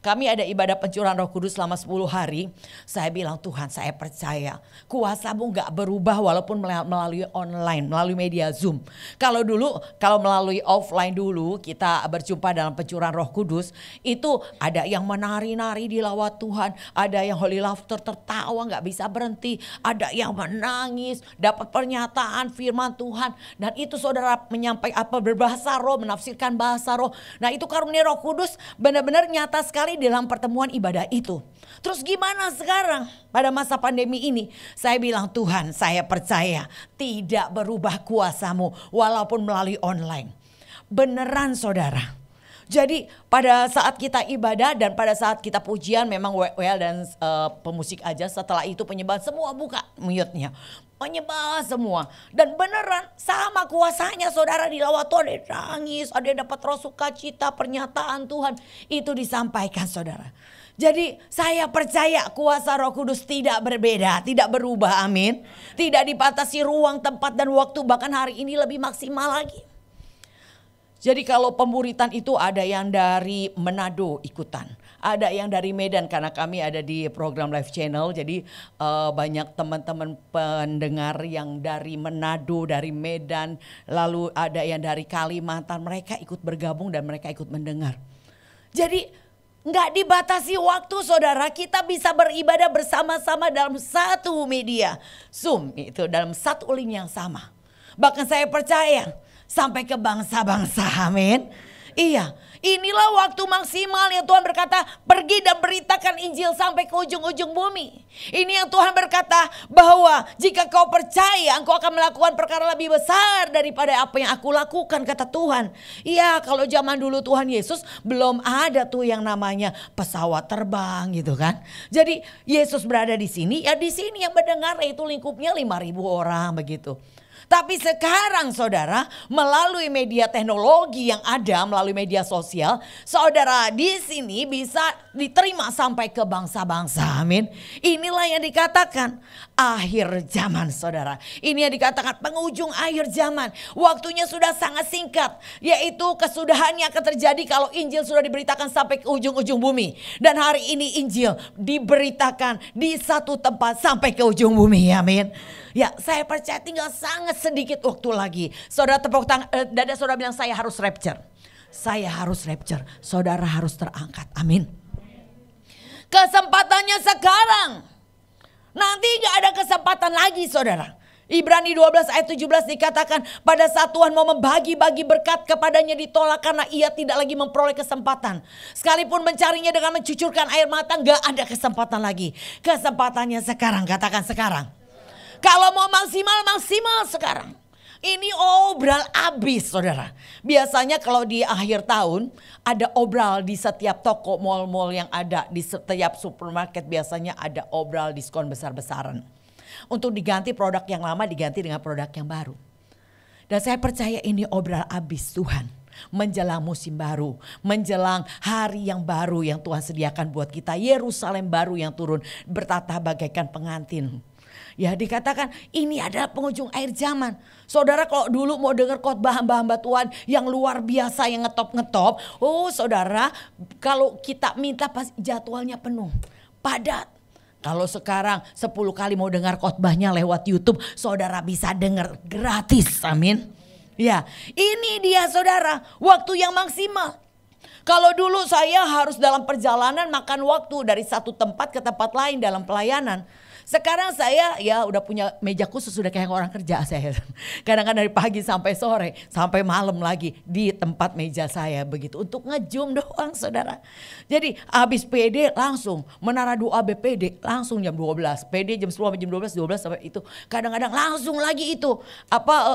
Speaker 5: Kami ada ibadah pencurahan Roh Kudus selama 10 hari. Saya bilang, Tuhan, saya percaya kuasa-Mu gak berubah walaupun melalui online, melalui media Zoom. Kalau melalui offline dulu kita berjumpa dalam pencurahan Roh Kudus, itu ada yang menari-nari di lawat Tuhan, ada yang holy laughter, tertawa gak bisa berhenti, ada yang menangis, dapat pernyataan firman Tuhan. Dan itu saudara menyampaikan apa, berbahasa roh, menafsirkan bahasa roh. Nah, itu karunia Roh Kudus benar-benar nyata sekali dalam pertemuan ibadah itu. Terus gimana sekarang pada masa pandemi ini? Saya bilang, Tuhan, saya percaya tidak berubah kuasa-Mu walaupun melalui online. Beneran, saudara. Jadi pada saat kita ibadah dan pada saat kita pujian memang WL dan pemusik aja. Setelah itu penyembahan semua buka mute-nya. Menyembah semua. Dan beneran sama kuasanya, saudara, di lawat Tuhan. Ada yang nangis, ada yang dapat roh sukacita, pernyataan Tuhan. Itu disampaikan, saudara. Jadi saya percaya kuasa Roh Kudus tidak berbeda, tidak berubah, amin. Tidak dibatasi ruang, tempat dan waktu, bahkan hari ini lebih maksimal lagi. Jadi kalau pemuritan itu ada yang dari Manado ikutan, ada yang dari Medan karena kami ada di program live channel. Jadi banyak teman-teman pendengar yang dari Manado, dari Medan, lalu ada yang dari Kalimantan. Mereka ikut bergabung dan mereka ikut mendengar. Jadi nggak dibatasi waktu, saudara. Kita bisa beribadah bersama-sama dalam satu media Zoom, itu dalam satu link yang sama. Bahkan saya percaya sampai ke bangsa-bangsa, amin. Iya, inilah waktu maksimal yang Tuhan berkata, pergi dan beritakan Injil sampai ke ujung-ujung bumi. Ini yang Tuhan berkata bahwa jika kau percaya, engkau akan melakukan perkara lebih besar daripada apa yang aku lakukan, kata Tuhan. Iya, kalau zaman dulu Tuhan Yesus belum ada tuh yang namanya pesawat terbang gitu kan. Jadi Yesus berada di sini, ya di sini yang mendengar itu lingkupnya 5.000 orang begitu. Tapi sekarang saudara, melalui media teknologi yang ada, melalui media sosial, saudara di sini bisa diterima sampai ke bangsa-bangsa. Amin. Inilah yang dikatakan akhir zaman saudara. Ini yang dikatakan penghujung akhir zaman. Waktunya sudah sangat singkat. Yaitu kesudahannya akan terjadi kalau Injil sudah diberitakan sampai ke ujung-ujung bumi. Dan hari ini Injil diberitakan di satu tempat sampai ke ujung bumi. Amin. Ya, saya percaya tinggal sangat sedikit waktu lagi. Saudara tepuk tangan, dada saudara bilang saya harus rapture. Saya harus rapture. Saudara harus terangkat. Amin. Kesempatannya sekarang. Nanti gak ada kesempatan lagi saudara. Ibrani 12 ayat 17 dikatakan pada saat Tuhan mau membagi-bagi berkat kepadanya ditolak karena ia tidak lagi memperoleh kesempatan. Sekalipun mencarinya dengan mencucurkan air mata gak ada kesempatan lagi. Kesempatannya sekarang, katakan sekarang. Kalau mau maksimal, maksimal sekarang. Ini obral abis saudara. Biasanya kalau di akhir tahun ada obral di setiap toko mall-mall yang ada. Di setiap supermarket biasanya ada obral diskon besar-besaran. Untuk diganti produk yang lama diganti dengan produk yang baru. Dan saya percaya ini obral abis Tuhan. Menjelang musim baru, menjelang hari yang baru yang Tuhan sediakan buat kita. Yerusalem baru yang turun bertata bagaikan pengantin. Ya dikatakan ini adalah penghujung akhir zaman. Saudara kalau dulu mau dengar khotbah hamba-hamba Tuhan yang luar biasa yang ngetop-ngetop. Oh saudara kalau kita minta pas jadwalnya penuh, padat. Kalau sekarang 10 kali mau dengar khotbahnya lewat YouTube, saudara bisa dengar gratis, amin. Ya, ini dia saudara, waktu yang maksimal. Kalau dulu saya harus dalam perjalanan makan waktu dari satu tempat ke tempat lain dalam pelayanan. Sekarang saya ya udah punya meja khusus, sudah kayak orang kerja saya. Kadang-kadang dari pagi sampai sore, sampai malam lagi di tempat meja saya begitu. Untuk nge-zoom doang saudara. Jadi habis PD langsung menara doa BPD langsung jam 12. PD jam 10 sampai jam 12 sampai itu. Kadang-kadang langsung lagi itu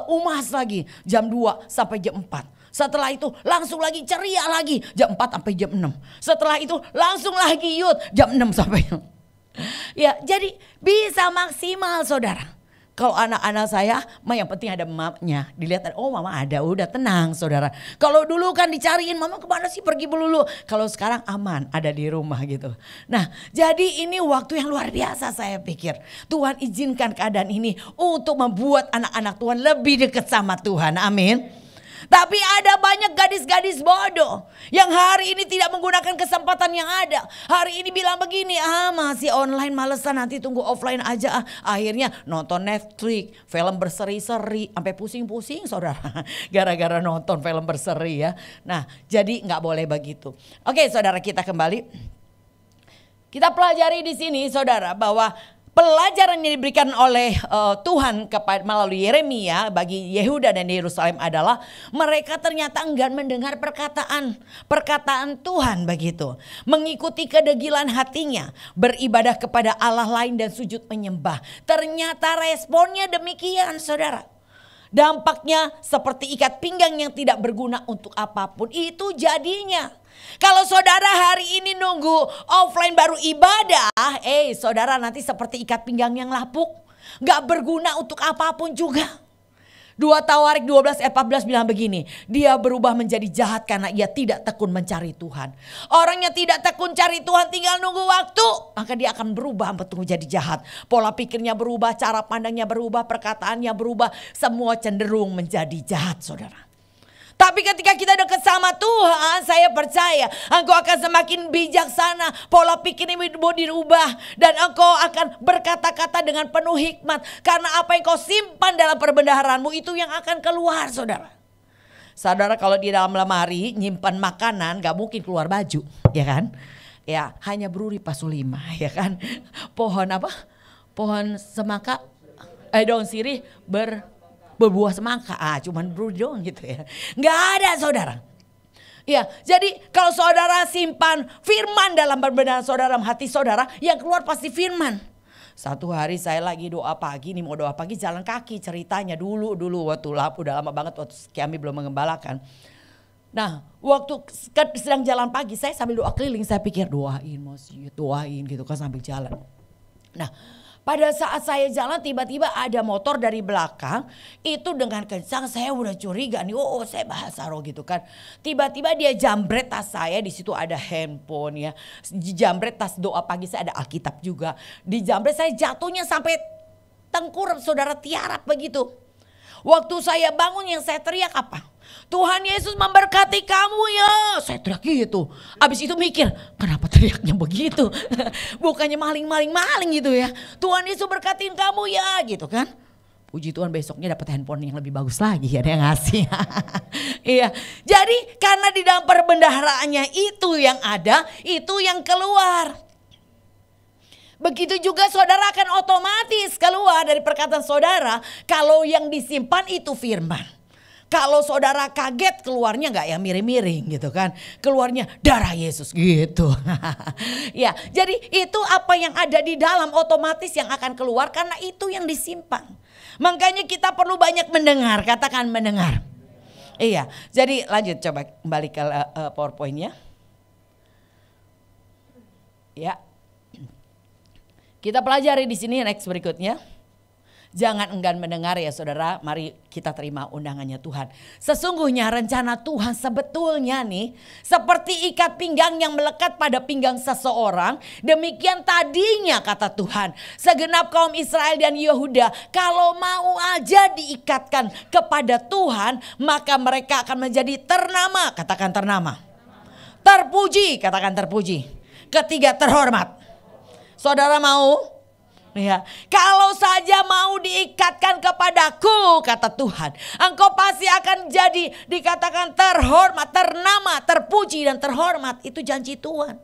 Speaker 5: umas lagi jam 2 sampai jam 4. Setelah itu langsung lagi ceria lagi jam 4 sampai jam 6. Setelah itu langsung lagi youth jam 6 sampai ya, jadi bisa maksimal saudara. Kalau anak-anak saya, yang penting ada mamanya. Dilihat, oh mama ada, udah tenang saudara. Kalau dulu kan dicariin, mama kemana sih pergi melulu. Kalau sekarang aman, ada di rumah gitu. Nah jadi ini waktu yang luar biasa saya pikir. Tuhan izinkan keadaan ini untuk membuat anak-anak Tuhan lebih dekat sama Tuhan, amin. Tapi ada banyak gadis-gadis bodoh yang hari ini tidak menggunakan kesempatan yang ada. Hari ini bilang begini, masih online malesan, nanti tunggu offline aja. Akhirnya nonton Netflix, film berseri-seri, sampai pusing-pusing saudara. Gara-gara nonton film berseri ya. Nah jadi gak boleh begitu. Oke saudara, kita kembali. Kita pelajari di sini saudara bahwa pelajaran yang diberikan oleh Tuhan melalui Yeremia bagi Yehuda dan Yerusalem adalah mereka ternyata enggan mendengar perkataan Tuhan begitu. Mengikuti kedegilan hatinya, beribadah kepada Allah lain dan sujud menyembah. Ternyata responnya demikian saudara. Dampaknya seperti ikat pinggang yang tidak berguna untuk apapun. Itu jadinya. Kalau saudara hari ini nunggu offline baru ibadah, saudara nanti seperti ikat pinggang yang lapuk. Gak berguna untuk apapun juga. 2 Tawarik 12 ayat 14 bilang begini, dia berubah menjadi jahat karena ia tidak tekun mencari Tuhan. Orang yang tidak tekun cari Tuhan tinggal nunggu waktu, maka dia akan berubah menjadi jahat. Pola pikirnya berubah, cara pandangnya berubah, perkataannya berubah, semua cenderung menjadi jahat saudara. Tapi ketika kita dekat sama Tuhan, saya percaya engkau akan semakin bijaksana. Pola pikir ini mau dirubah. Dan engkau akan berkata-kata dengan penuh hikmat. Karena apa yang kau simpan dalam perbendaharanmu itu yang akan keluar saudara. Saudara kalau di dalam lemari nyimpan makanan gak mungkin keluar baju. Ya kan? Ya hanya beruri pasulima ya kan. Pohon apa? Pohon semangka, daun sirih berbuah semangka, cuman beruri doang gitu ya. Nggak ada saudara. Ya, jadi kalau saudara simpan firman dalam perbendaharaan saudara, dalam hati saudara, yang keluar pasti firman. Satu hari saya lagi doa pagi, mau doa pagi jalan kaki ceritanya dulu waktu udah lama banget waktu kami belum mengembalakan. Nah, waktu sedang jalan pagi saya sambil doa keliling, saya pikir doain masjid, doain gitu kan sambil jalan. Nah, Pada saat saya jalan tiba-tiba ada motor dari belakang. Itu dengan kencang saya udah curiga nih. Oh saya bahasa roh gitu kan. Tiba-tiba dia jambret tas saya. Di situ ada handphone ya. Jambret tas doa pagi saya, ada Alkitab juga. Di jambret saya jatuhnya sampai tengkurap saudara, tiarap begitu. Waktu saya bangun yang saya teriak apa? Tuhan Yesus memberkati kamu ya. Saya teriak gitu. Abis itu mikir, kenapa teriaknya begitu? Bukannya maling gitu ya. Tuhan Yesus berkatin kamu ya gitu kan. Puji Tuhan besoknya dapat handphone yang lebih bagus lagi ya, dia ngasih. Iya. Jadi karena di dalam perbendaharaannya itu yang ada, itu yang keluar. Begitu juga saudara akan otomatis keluar dari perkataan saudara kalau yang disimpan itu firman. Kalau saudara kaget keluarnya nggak yang miring-miring gitu kan. Keluarnya darah Yesus gitu. Ya, jadi itu apa yang ada di dalam otomatis yang akan keluar karena itu yang disimpan. Makanya kita perlu banyak mendengar, katakan mendengar. Iya, jadi lanjut coba kembali ke PowerPoint-nya. Ya. Kita pelajari di sini next berikutnya. Jangan enggan mendengar ya saudara, mari kita terima undangannya Tuhan. Sesungguhnya rencana Tuhan sebetulnya nih seperti ikat pinggang yang melekat pada pinggang seseorang. Demikian tadinya kata Tuhan, segenap kaum Israel dan Yehuda kalau mau aja diikatkan kepada Tuhan, maka mereka akan menjadi ternama, katakan ternama. Terpuji, katakan terpuji. Ketiga terhormat. Saudara mau? Ya, kalau saja mau diikatkan kepadaku kata Tuhan, engkau pasti akan jadi dikatakan terhormat, ternama, terpuji dan terhormat. Itu janji Tuhan.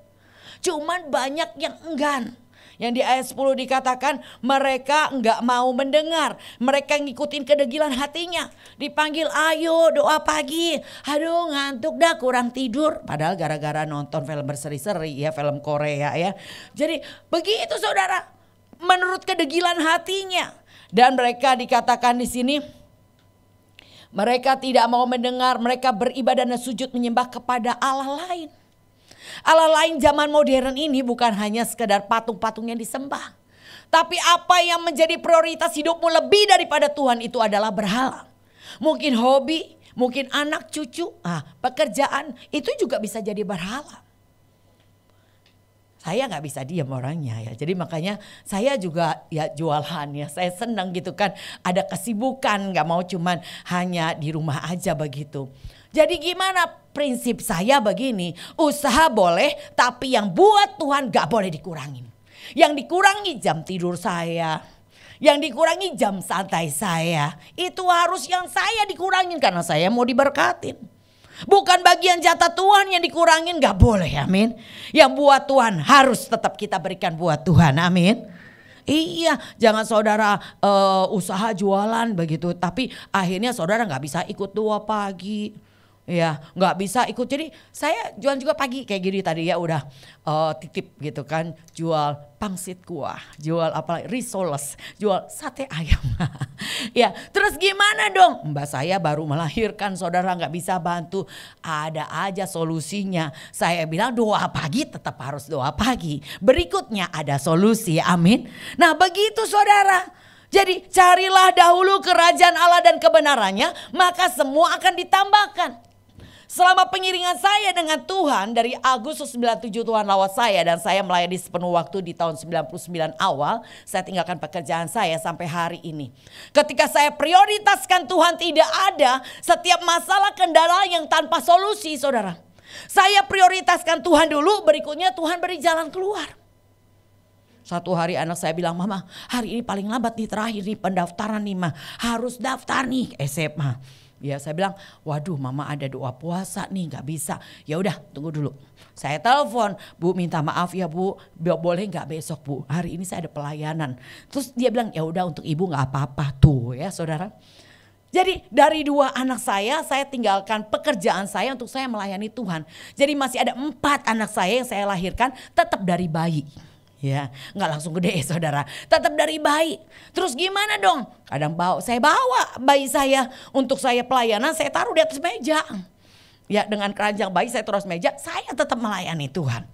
Speaker 5: Cuman banyak yang enggan. Yang di ayat 10 dikatakan mereka enggak mau mendengar. Mereka ngikutin kedegilan hatinya. Dipanggil ayo doa pagi. Aduh ngantuk dah, kurang tidur. Padahal gara-gara nonton film berseri-seri ya, film Korea ya. Jadi begitu saudara. Menurut kedegilan hatinya. Dan mereka dikatakan di sini. Mereka tidak mau mendengar. Mereka beribadah dan sujud menyembah kepada Allah lain. Allah lain zaman modern ini bukan hanya sekedar patung-patung yang disembah. Tapi apa yang menjadi prioritas hidupmu lebih daripada Tuhan itu adalah berhala. Mungkin hobi, mungkin anak cucu, pekerjaan itu juga bisa jadi berhala. Saya gak bisa diam orangnya ya. Jadi makanya saya juga ya jualan ya. Saya senang gitu kan. Ada kesibukan, gak mau cuman hanya di rumah aja begitu. Jadi gimana prinsip saya begini. Usaha boleh tapi yang buat Tuhan gak boleh dikurangin. Yang dikurangi jam tidur saya. Yang dikurangi jam santai saya. Itu harus yang saya dikurangin karena saya mau diberkatin. Bukan bagian jatah Tuhan yang dikurangin, gak boleh, amin. Yang buat Tuhan harus tetap kita berikan buat Tuhan, amin. Iya, jangan saudara usaha jualan begitu, tapi akhirnya saudara gak bisa ikut doa pagi. Ya gak bisa ikut, jadi saya jualan juga pagi kayak gini tadi ya udah titip gitu kan. Jual pangsit kuah, jual apa risoles, jual sate ayam. Ya terus gimana dong, mbak saya baru melahirkan saudara gak bisa bantu. Ada aja solusinya. Saya bilang doa pagi tetap harus doa pagi. Berikutnya ada solusi, amin. Nah begitu saudara. Jadi carilah dahulu kerajaan Allah dan kebenarannya, maka semua akan ditambahkan. Selama pengiringan saya dengan Tuhan dari Agustus 97 Tuhan lawat saya dan saya melayani sepenuh waktu di tahun 99 awal. Saya tinggalkan pekerjaan saya sampai hari ini. Ketika saya prioritaskan Tuhan tidak ada setiap masalah kendala yang tanpa solusi saudara. Saya prioritaskan Tuhan dulu, berikutnya Tuhan beri jalan keluar. Satu hari anak saya bilang, mama hari ini paling lambat nih terakhir nih pendaftaran nih mah. Harus daftar nih SMA. Ya saya bilang, waduh mama ada doa puasa nih gak bisa. Ya udah tunggu dulu. Saya telepon, bu minta maaf ya bu, boleh gak besok bu? Hari ini saya ada pelayanan. Terus dia bilang ya udah untuk ibu gak apa-apa tuh ya saudara. Jadi dari dua anak saya tinggalkan pekerjaan saya untuk saya melayani Tuhan. Jadi masih ada 4 anak saya yang saya lahirkan tetap dari bayi. Ya, nggak langsung gede saudara, tetap dari bayi. Terus gimana dong? Kadang saya bawa bayi saya untuk saya pelayanan, saya taruh di atas meja. Ya dengan keranjang bayi saya taruh meja, saya tetap melayani Tuhan.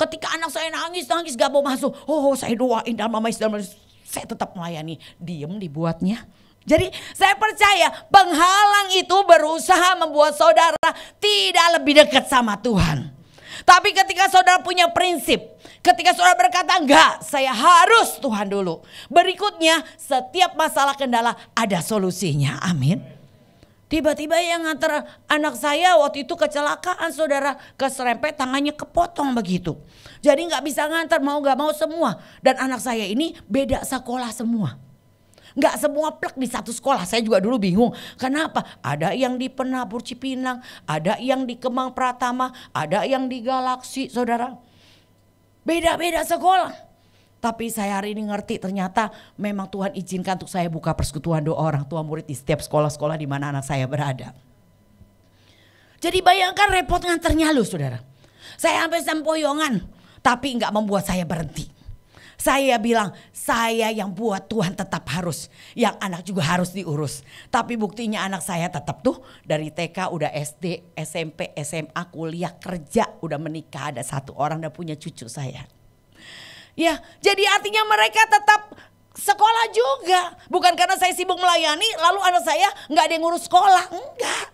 Speaker 5: Ketika anak saya nangis gak mau masuk. Oh saya doain dalam nama Yesus, saya tetap melayani. Diem dibuatnya. Jadi saya percaya penghalang itu berusaha membuat saudara tidak lebih dekat sama Tuhan. Tapi ketika saudara punya prinsip, ketika saudara berkata enggak, saya harus Tuhan dulu. Berikutnya setiap masalah kendala ada solusinya. Amin. Tiba-tiba yang nganter anak saya waktu itu kecelakaan saudara, keserempet tangannya kepotong begitu. Jadi gak bisa nganter, mau gak mau semua. Dan anak saya ini beda sekolah semua. Gak semua plek di satu sekolah. Saya juga dulu bingung. Kenapa? Ada yang di Penabur Cipinang, ada yang di Kemang Pratama, ada yang di Galaksi saudara. Beda-beda sekolah. Tapi saya hari ini ngerti ternyata memang Tuhan izinkan untuk saya buka persekutuan doa orang tua murid di setiap sekolah-sekolah di mana anak saya berada. Jadi bayangkan repot nganternya loh saudara. Saya sampai sempoyongan tapi gak membuat saya berhenti. Saya bilang saya yang buat Tuhan tetap harus. Yang anak juga harus diurus. Tapi buktinya anak saya tetap tuh dari TK udah SD, SMP, SMA, kuliah, kerja. Udah menikah, ada satu orang udah punya cucu saya. Ya jadi artinya mereka tetap sekolah juga. Bukan karena saya sibuk melayani lalu anak saya gak ada yang ngurus sekolah. Enggak.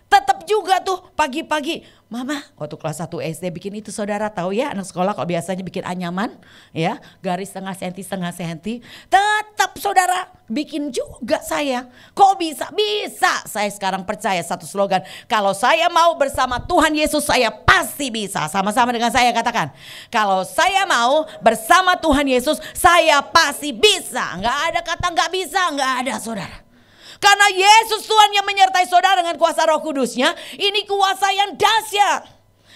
Speaker 5: Tetap juga tuh pagi-pagi. Mama waktu kelas 1 SD bikin itu saudara tahu ya anak sekolah kalau biasanya bikin anyaman ya garis setengah senti. Tetap saudara bikin juga saya. Kok bisa? Bisa. Saya sekarang percaya satu slogan. Kalau saya mau bersama Tuhan Yesus saya pasti bisa. Sama-sama dengan saya katakan. Kalau saya mau bersama Tuhan Yesus saya pasti bisa. Gak ada kata gak bisa, gak ada saudara. Karena Yesus Tuhan yang menyertai saudara dengan kuasa Roh Kudusnya. Ini kuasa yang dahsyat.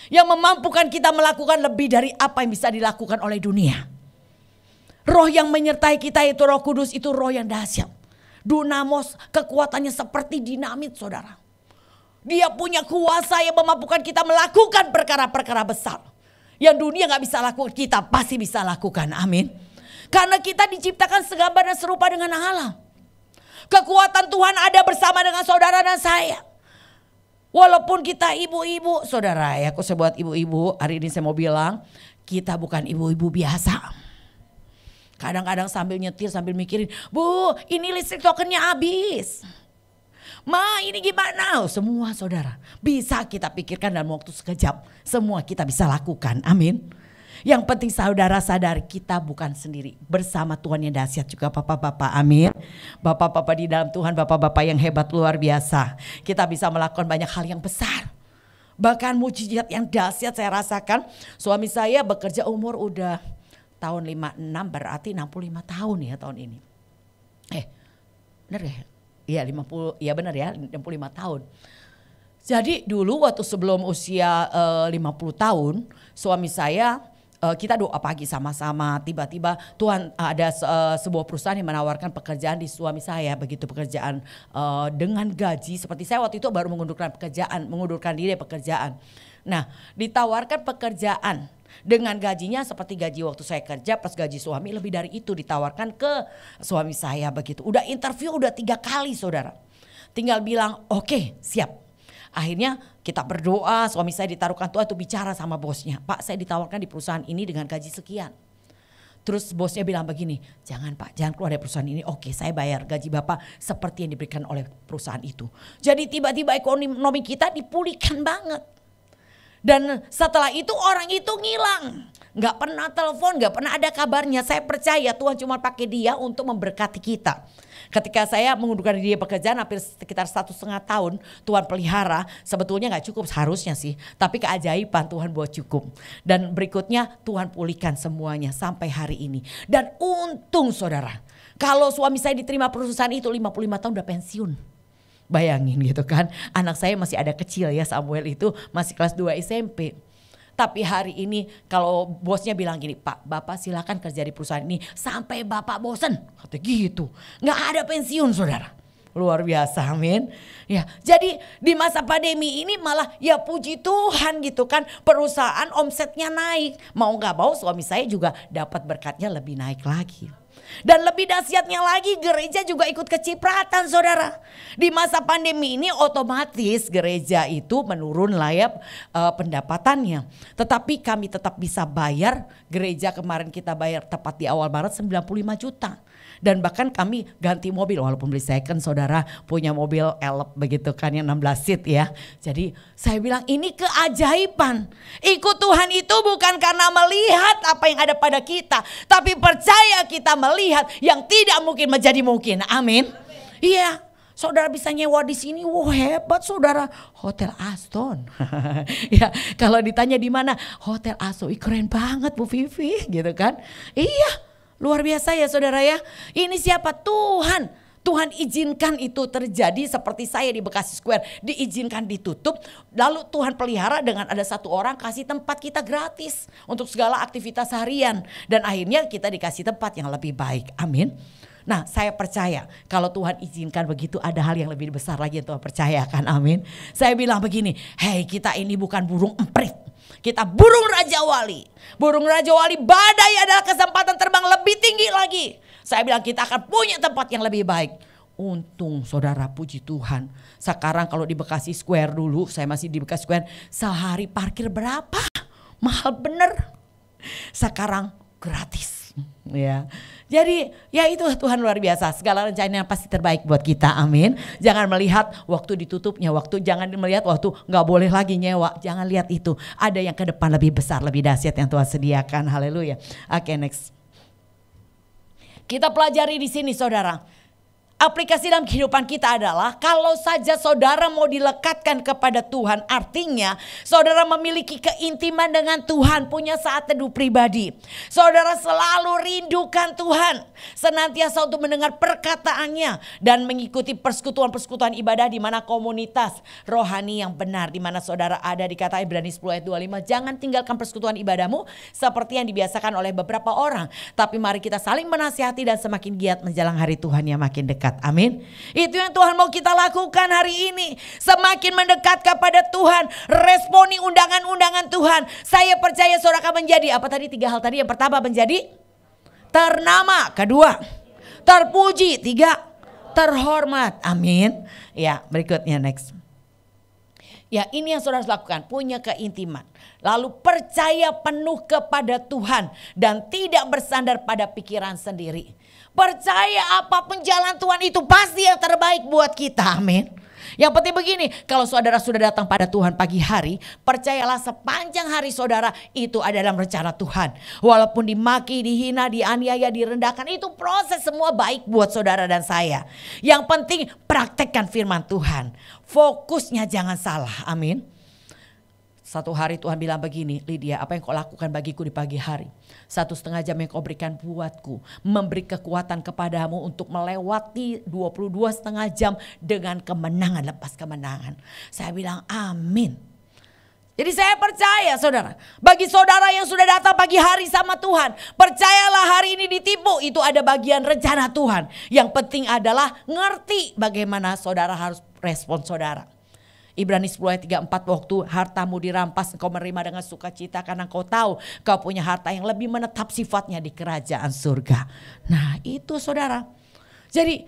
Speaker 5: Yang memampukan kita melakukan lebih dari apa yang bisa dilakukan oleh dunia. Roh yang menyertai kita itu Roh Kudus itu roh yang dahsyat. Dunamos kekuatannya seperti dinamit saudara. Dia punya kuasa yang memampukan kita melakukan perkara-perkara besar. Yang dunia gak bisa lakukan kita pasti bisa lakukan. Amin. Karena kita diciptakan segambar dan serupa dengan Allah. Kekuatan Tuhan ada bersama dengan saudara dan saya. Walaupun kita ibu-ibu, saudara ya, aku buat ibu-ibu, hari ini saya mau bilang, kita bukan ibu-ibu biasa. Kadang-kadang sambil nyetir, sambil mikirin, Bu ini listrik tokennya habis. Ma ini gimana? Semua saudara bisa kita pikirkan dalam waktu sekejap. Semua kita bisa lakukan, amin. Yang penting saudara sadar kita bukan sendiri. Bersama Tuhan yang dahsyat juga bapak-bapak, amin. Bapak-bapak di dalam Tuhan, bapak-bapak yang hebat luar biasa. Kita bisa melakukan banyak hal yang besar. Bahkan mujizat yang dahsyat saya rasakan. Suami saya bekerja umur udah tahun 56 berarti 65 tahun ya tahun ini. Bener ya? Iya 50, iya bener ya 65 tahun. Jadi dulu waktu sebelum usia 50 tahun suami saya kita doa pagi sama-sama, tiba-tiba Tuhan ada sebuah perusahaan yang menawarkan pekerjaan di suami saya, begitu pekerjaan dengan gaji seperti saya waktu itu baru mengundurkan diri pekerjaan. Nah, ditawarkan pekerjaan dengan gajinya seperti gaji waktu saya kerja plus gaji suami, lebih dari itu ditawarkan ke suami saya begitu. Udah interview udah 3 kali saudara. Tinggal bilang oke, siap. Akhirnya kita berdoa, suami saya ditaruhkan Tuhan untuk bicara sama bosnya. Pak, saya ditawarkan di perusahaan ini dengan gaji sekian. Terus bosnya bilang begini, jangan Pak, jangan keluar dari perusahaan ini. Oke, saya bayar gaji Bapak seperti yang diberikan oleh perusahaan itu. Jadi tiba-tiba ekonomi kita dipulihkan banget. Dan setelah itu orang itu ngilang. Gak pernah telepon, gak pernah ada kabarnya. Saya percaya Tuhan cuma pakai dia untuk memberkati kita. Ketika saya mengundurkan diri pekerjaan hampir sekitar 1,5 tahun Tuhan pelihara, sebetulnya gak cukup seharusnya sih. Tapi keajaiban Tuhan buat cukup. Dan berikutnya Tuhan pulihkan semuanya sampai hari ini. Dan untung saudara, kalau suami saya diterima perusahaan itu 55 tahun udah pensiun. Bayangin gitu kan, anak saya masih ada kecil ya, Samuel itu masih kelas 2 SMP. Tapi hari ini kalau bosnya bilang gini, Pak, Bapak silakan kerja di perusahaan ini sampai Bapak bosen. Kata gitu. Gak ada pensiun saudara. Luar biasa, amin. Ya, jadi di masa pandemi ini malah ya puji Tuhan gitu kan. Perusahaan omsetnya naik. Mau gak mau suami saya juga dapat berkatnya lebih naik lagi. Dan lebih dahsyatnya lagi, gereja juga ikut kecipratan saudara. Di masa pandemi ini otomatis gereja itu menurun layap pendapatannya. Tetapi kami tetap bisa bayar. Gereja kemarin kita bayar tepat di awal Maret 95 juta. Dan bahkan kami ganti mobil, walaupun beli second saudara, punya mobil Elf begitu kan yang 16 seat ya. Jadi saya bilang ini keajaiban. Ikut Tuhan itu bukan karena melihat apa yang ada pada kita, tapi percaya kita melihat yang tidak mungkin menjadi mungkin. Amin. Iya. Saudara bisa nyewa di sini, wah hebat saudara. Hotel Aston. Ya, kalau ditanya di mana, Hotel Aston, keren banget Bu Vivi, gitu kan? Iya. Luar biasa ya saudara ya. Ini siapa? Tuhan. Tuhan izinkan itu terjadi seperti saya di Bekasi Square. Diizinkan ditutup. Lalu Tuhan pelihara dengan ada satu orang kasih tempat kita gratis. Untuk segala aktivitas harian. Dan akhirnya kita dikasih tempat yang lebih baik. Amin. Nah saya percaya kalau Tuhan izinkan begitu ada hal yang lebih besar lagi yang Tuhan percayakan. Amin. Saya bilang begini. Hei, kita ini bukan burung emprit. Kita burung Raja Wali. Burung Raja Wali, badai adalah kesempatan terbang lebih tinggi lagi. Saya bilang kita akan punya tempat yang lebih baik. Untung saudara, puji Tuhan. Sekarang kalau di Bekasi Square dulu, saya masih di Bekasi Square. Sehari parkir berapa? Mahal bener. Sekarang gratis. Ya, jadi ya itu Tuhan luar biasa. Segala rencananya pasti terbaik buat kita. Amin. Jangan melihat waktu ditutupnya, jangan melihat waktu nggak boleh lagi nyewa. Jangan lihat itu. Ada yang ke depan lebih besar, lebih dahsyat yang Tuhan sediakan. Haleluya. Oke, next. Kita pelajari di sini saudara. Aplikasi dalam kehidupan kita adalah kalau saja saudara mau dilekatkan kepada Tuhan, artinya saudara memiliki keintiman dengan Tuhan, punya saat teduh pribadi. Saudara selalu rindukan Tuhan, senantiasa untuk mendengar perkataannya dan mengikuti persekutuan-persekutuan ibadah di mana komunitas rohani yang benar, di mana saudara ada. Dikata Ibrani 10 ayat 25, jangan tinggalkan persekutuan ibadahmu seperti yang dibiasakan oleh beberapa orang, tapi mari kita saling menasihati dan semakin giat menjelang hari Tuhan yang makin dekat. Amin. Itu yang Tuhan mau kita lakukan hari ini. Semakin mendekat kepada Tuhan. Responi undangan-undangan Tuhan. Saya percaya saudara akan menjadi apa tadi? 3 hal tadi. Yang pertama menjadi ternama. Kedua terpuji. 3 terhormat. Amin. Ya, berikutnya next. Ya, ini yang saudara harus lakukan, punya keintiman. Lalu percaya penuh kepada Tuhan dan tidak bersandar pada pikiran sendiri. Percaya apapun jalan Tuhan itu pasti yang terbaik buat kita. Amin. Yang penting begini, kalau saudara sudah datang pada Tuhan pagi hari, percayalah sepanjang hari saudara itu ada dalam rencana Tuhan. Walaupun dimaki, dihina, dianiaya, direndahkan, itu proses semua baik buat saudara dan saya. Yang penting praktekkan firman Tuhan. Fokusnya jangan salah. Amin. Satu hari Tuhan bilang begini, Lydia, apa yang kau lakukan bagiku di pagi hari? 1,5 jam yang kau berikan buatku, memberi kekuatan kepadamu untuk melewati 22,5 jam dengan kemenangan lepas kemenangan. Saya bilang amin. Jadi saya percaya saudara, bagi saudara yang sudah datang pagi hari sama Tuhan, percayalah hari ini ditipu, itu ada bagian rencana Tuhan. Yang penting adalah ngerti bagaimana saudara harus respon saudara. Ibrani 10 ayat 34, waktu hartamu dirampas engkau menerima dengan sukacita karena engkau tahu kau punya harta yang lebih menetap sifatnya di kerajaan surga. Nah itu saudara. Jadi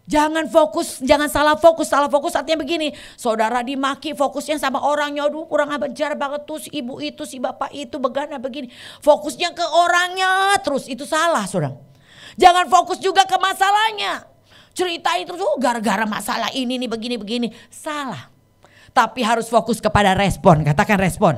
Speaker 5: jangan fokus, jangan salah fokus. Salah fokus artinya begini, saudara dimaki fokusnya sama orangnya, aduh kurang ajar banget tuh si ibu itu, si bapak itu begana begini. Fokusnya ke orangnya terus, itu salah saudara. Jangan fokus juga ke masalahnya. Cerita itu tuh gara-gara masalah ini nih begini-begini, salah. Tapi harus fokus kepada respon. Katakan respon.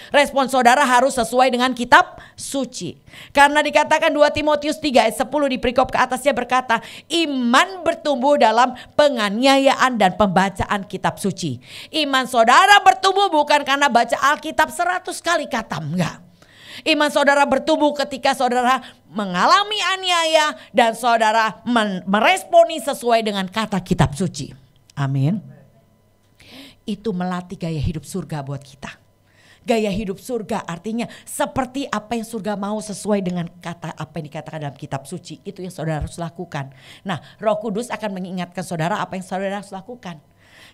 Speaker 5: Respon saudara harus sesuai dengan kitab suci. Karena dikatakan 2 Timotius 3 ayat 10 di perikop ke atasnya berkata, iman bertumbuh dalam penganiayaan dan pembacaan kitab suci. Iman saudara bertumbuh bukan karena baca Alkitab 100 kali khatam, enggak. Iman saudara bertumbuh ketika saudara mengalami aniaya dan saudara meresponi sesuai dengan kata kitab suci. Amin. Itu melatih gaya hidup surga buat kita. Gaya hidup surga artinya seperti apa yang surga mau sesuai dengan kata apa yang dikatakan dalam kitab suci. Itu yang saudara harus lakukan. Nah, Roh Kudus akan mengingatkan saudara apa yang saudara harus lakukan.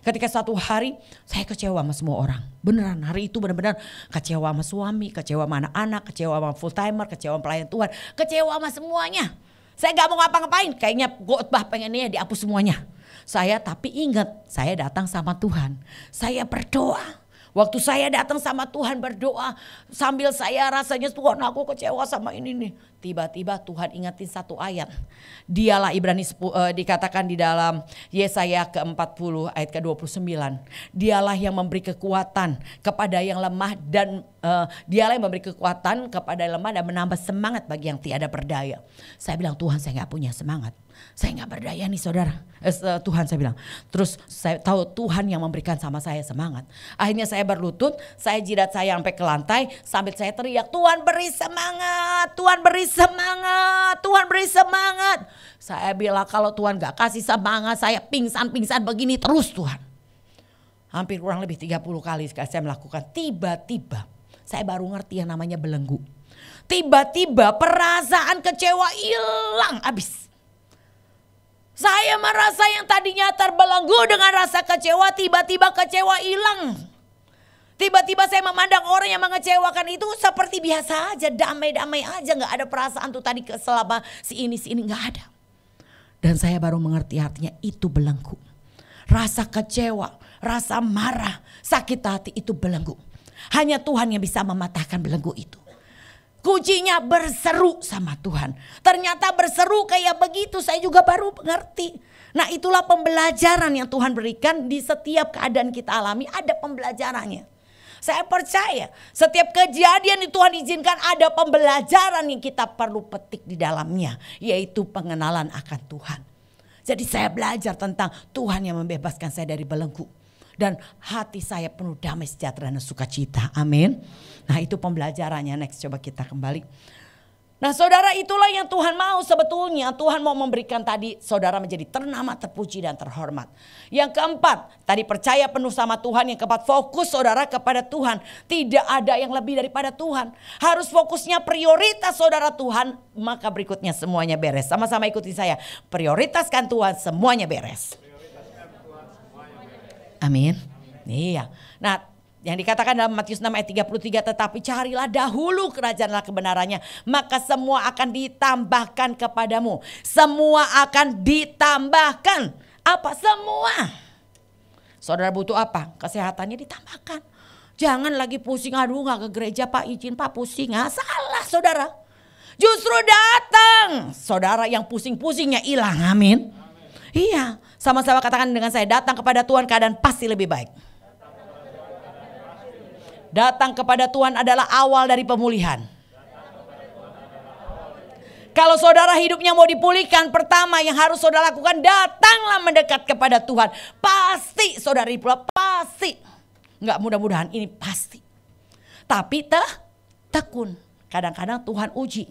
Speaker 5: Ketika suatu hari saya kecewa sama semua orang. Beneran hari itu benar-benar kecewa sama suami, kecewa sama anak-anak, kecewa sama full timer, kecewa sama pelayan Tuhan, kecewa sama semuanya. Saya gak mau ngapa-ngapain. Kayaknya khotbah pengennya dihapus semuanya. Tapi ingat, saya datang sama Tuhan. Saya berdoa. Waktu saya datang sama Tuhan berdoa, sambil saya rasanya Tuhan aku kecewa sama ini nih. Tiba-tiba Tuhan ingetin satu ayat. Dialah Ibrani dikatakan di dalam Yesaya ke-40 ayat ke-29. Dialah yang memberi kekuatan kepada yang lemah dan dialah yang memberi kekuatan kepada yang lemah dan menambah semangat bagi yang tiada berdaya. Saya bilang Tuhan saya gak punya semangat. Saya gak berdaya nih saudara. Tuhan saya bilang. Terus saya tahu Tuhan yang memberikan sama saya semangat. Akhirnya saya berlutut, saya jidat saya sampai ke lantai sambil saya teriak, Tuhan beri semangat, Tuhan beri semangat, Tuhan beri semangat. Saya bilang kalau Tuhan gak kasih semangat saya pingsan-pingsan begini terus Tuhan. Hampir kurang lebih 30 kali saya melakukan. Tiba-tiba saya baru ngerti yang namanya belenggu. Tiba-tiba perasaan kecewa hilang habis. Saya merasa yang tadinya terbelenggu dengan rasa kecewa, tiba-tiba kecewa hilang. Tiba-tiba saya memandang orang yang mengecewakan itu seperti biasa aja, damai-damai aja, gak ada perasaan tuh tadi selama si ini gak ada. Dan saya baru mengerti artinya itu belenggu. Rasa kecewa, rasa marah, sakit hati itu belenggu. Hanya Tuhan yang bisa mematahkan belenggu itu. Kuncinya berseru sama Tuhan. Ternyata berseru kayak begitu saya juga baru mengerti. Nah itulah pembelajaran yang Tuhan berikan di setiap keadaan kita alami ada pembelajarannya. Saya percaya setiap kejadian yang Tuhan izinkan ada pembelajaran yang kita perlu petik di dalamnya. Yaitu pengenalan akan Tuhan. Jadi saya belajar tentang Tuhan yang membebaskan saya dari belenggu. Dan hati saya penuh damai sejahtera dan sukacita. Amin. Nah itu pembelajarannya. Next coba kita kembali. Nah saudara itulah yang Tuhan mau sebetulnya. Tuhan mau memberikan tadi saudara menjadi ternama, terpuji dan terhormat. Yang keempat tadi percaya penuh sama Tuhan. Yang keempat fokus saudara kepada Tuhan. Tidak ada yang lebih daripada Tuhan. Harus fokusnya prioritas saudara Tuhan. Maka berikutnya semuanya beres. Sama-sama ikuti saya. Prioritaskan Tuhan semuanya beres. Amin. Iya. Nah yang dikatakan dalam Matius 6 ayat 33. Tetapi carilah dahulu kerajaanlah kebenarannya. Maka semua akan ditambahkan kepadamu. Semua akan ditambahkan. Apa semua? Saudara butuh apa? Kesehatannya ditambahkan. Jangan lagi pusing. Aduh gak ke gereja Pak izin Pak pusing. Salah saudara. Justru datang. Saudara yang pusing-pusingnya hilang. Amin. Iya, sama-sama katakan dengan saya, datang kepada Tuhan keadaan pasti lebih baik. Datang kepada Tuhan adalah awal dari pemulihan. Kalau saudara hidupnya mau dipulihkan, pertama yang harus saudara lakukan, datanglah mendekat kepada Tuhan. Pasti saudara dipulihkan, pasti. Enggak mudah-mudahan, ini pasti. Tapi tekun. Kadang-kadang Tuhan uji.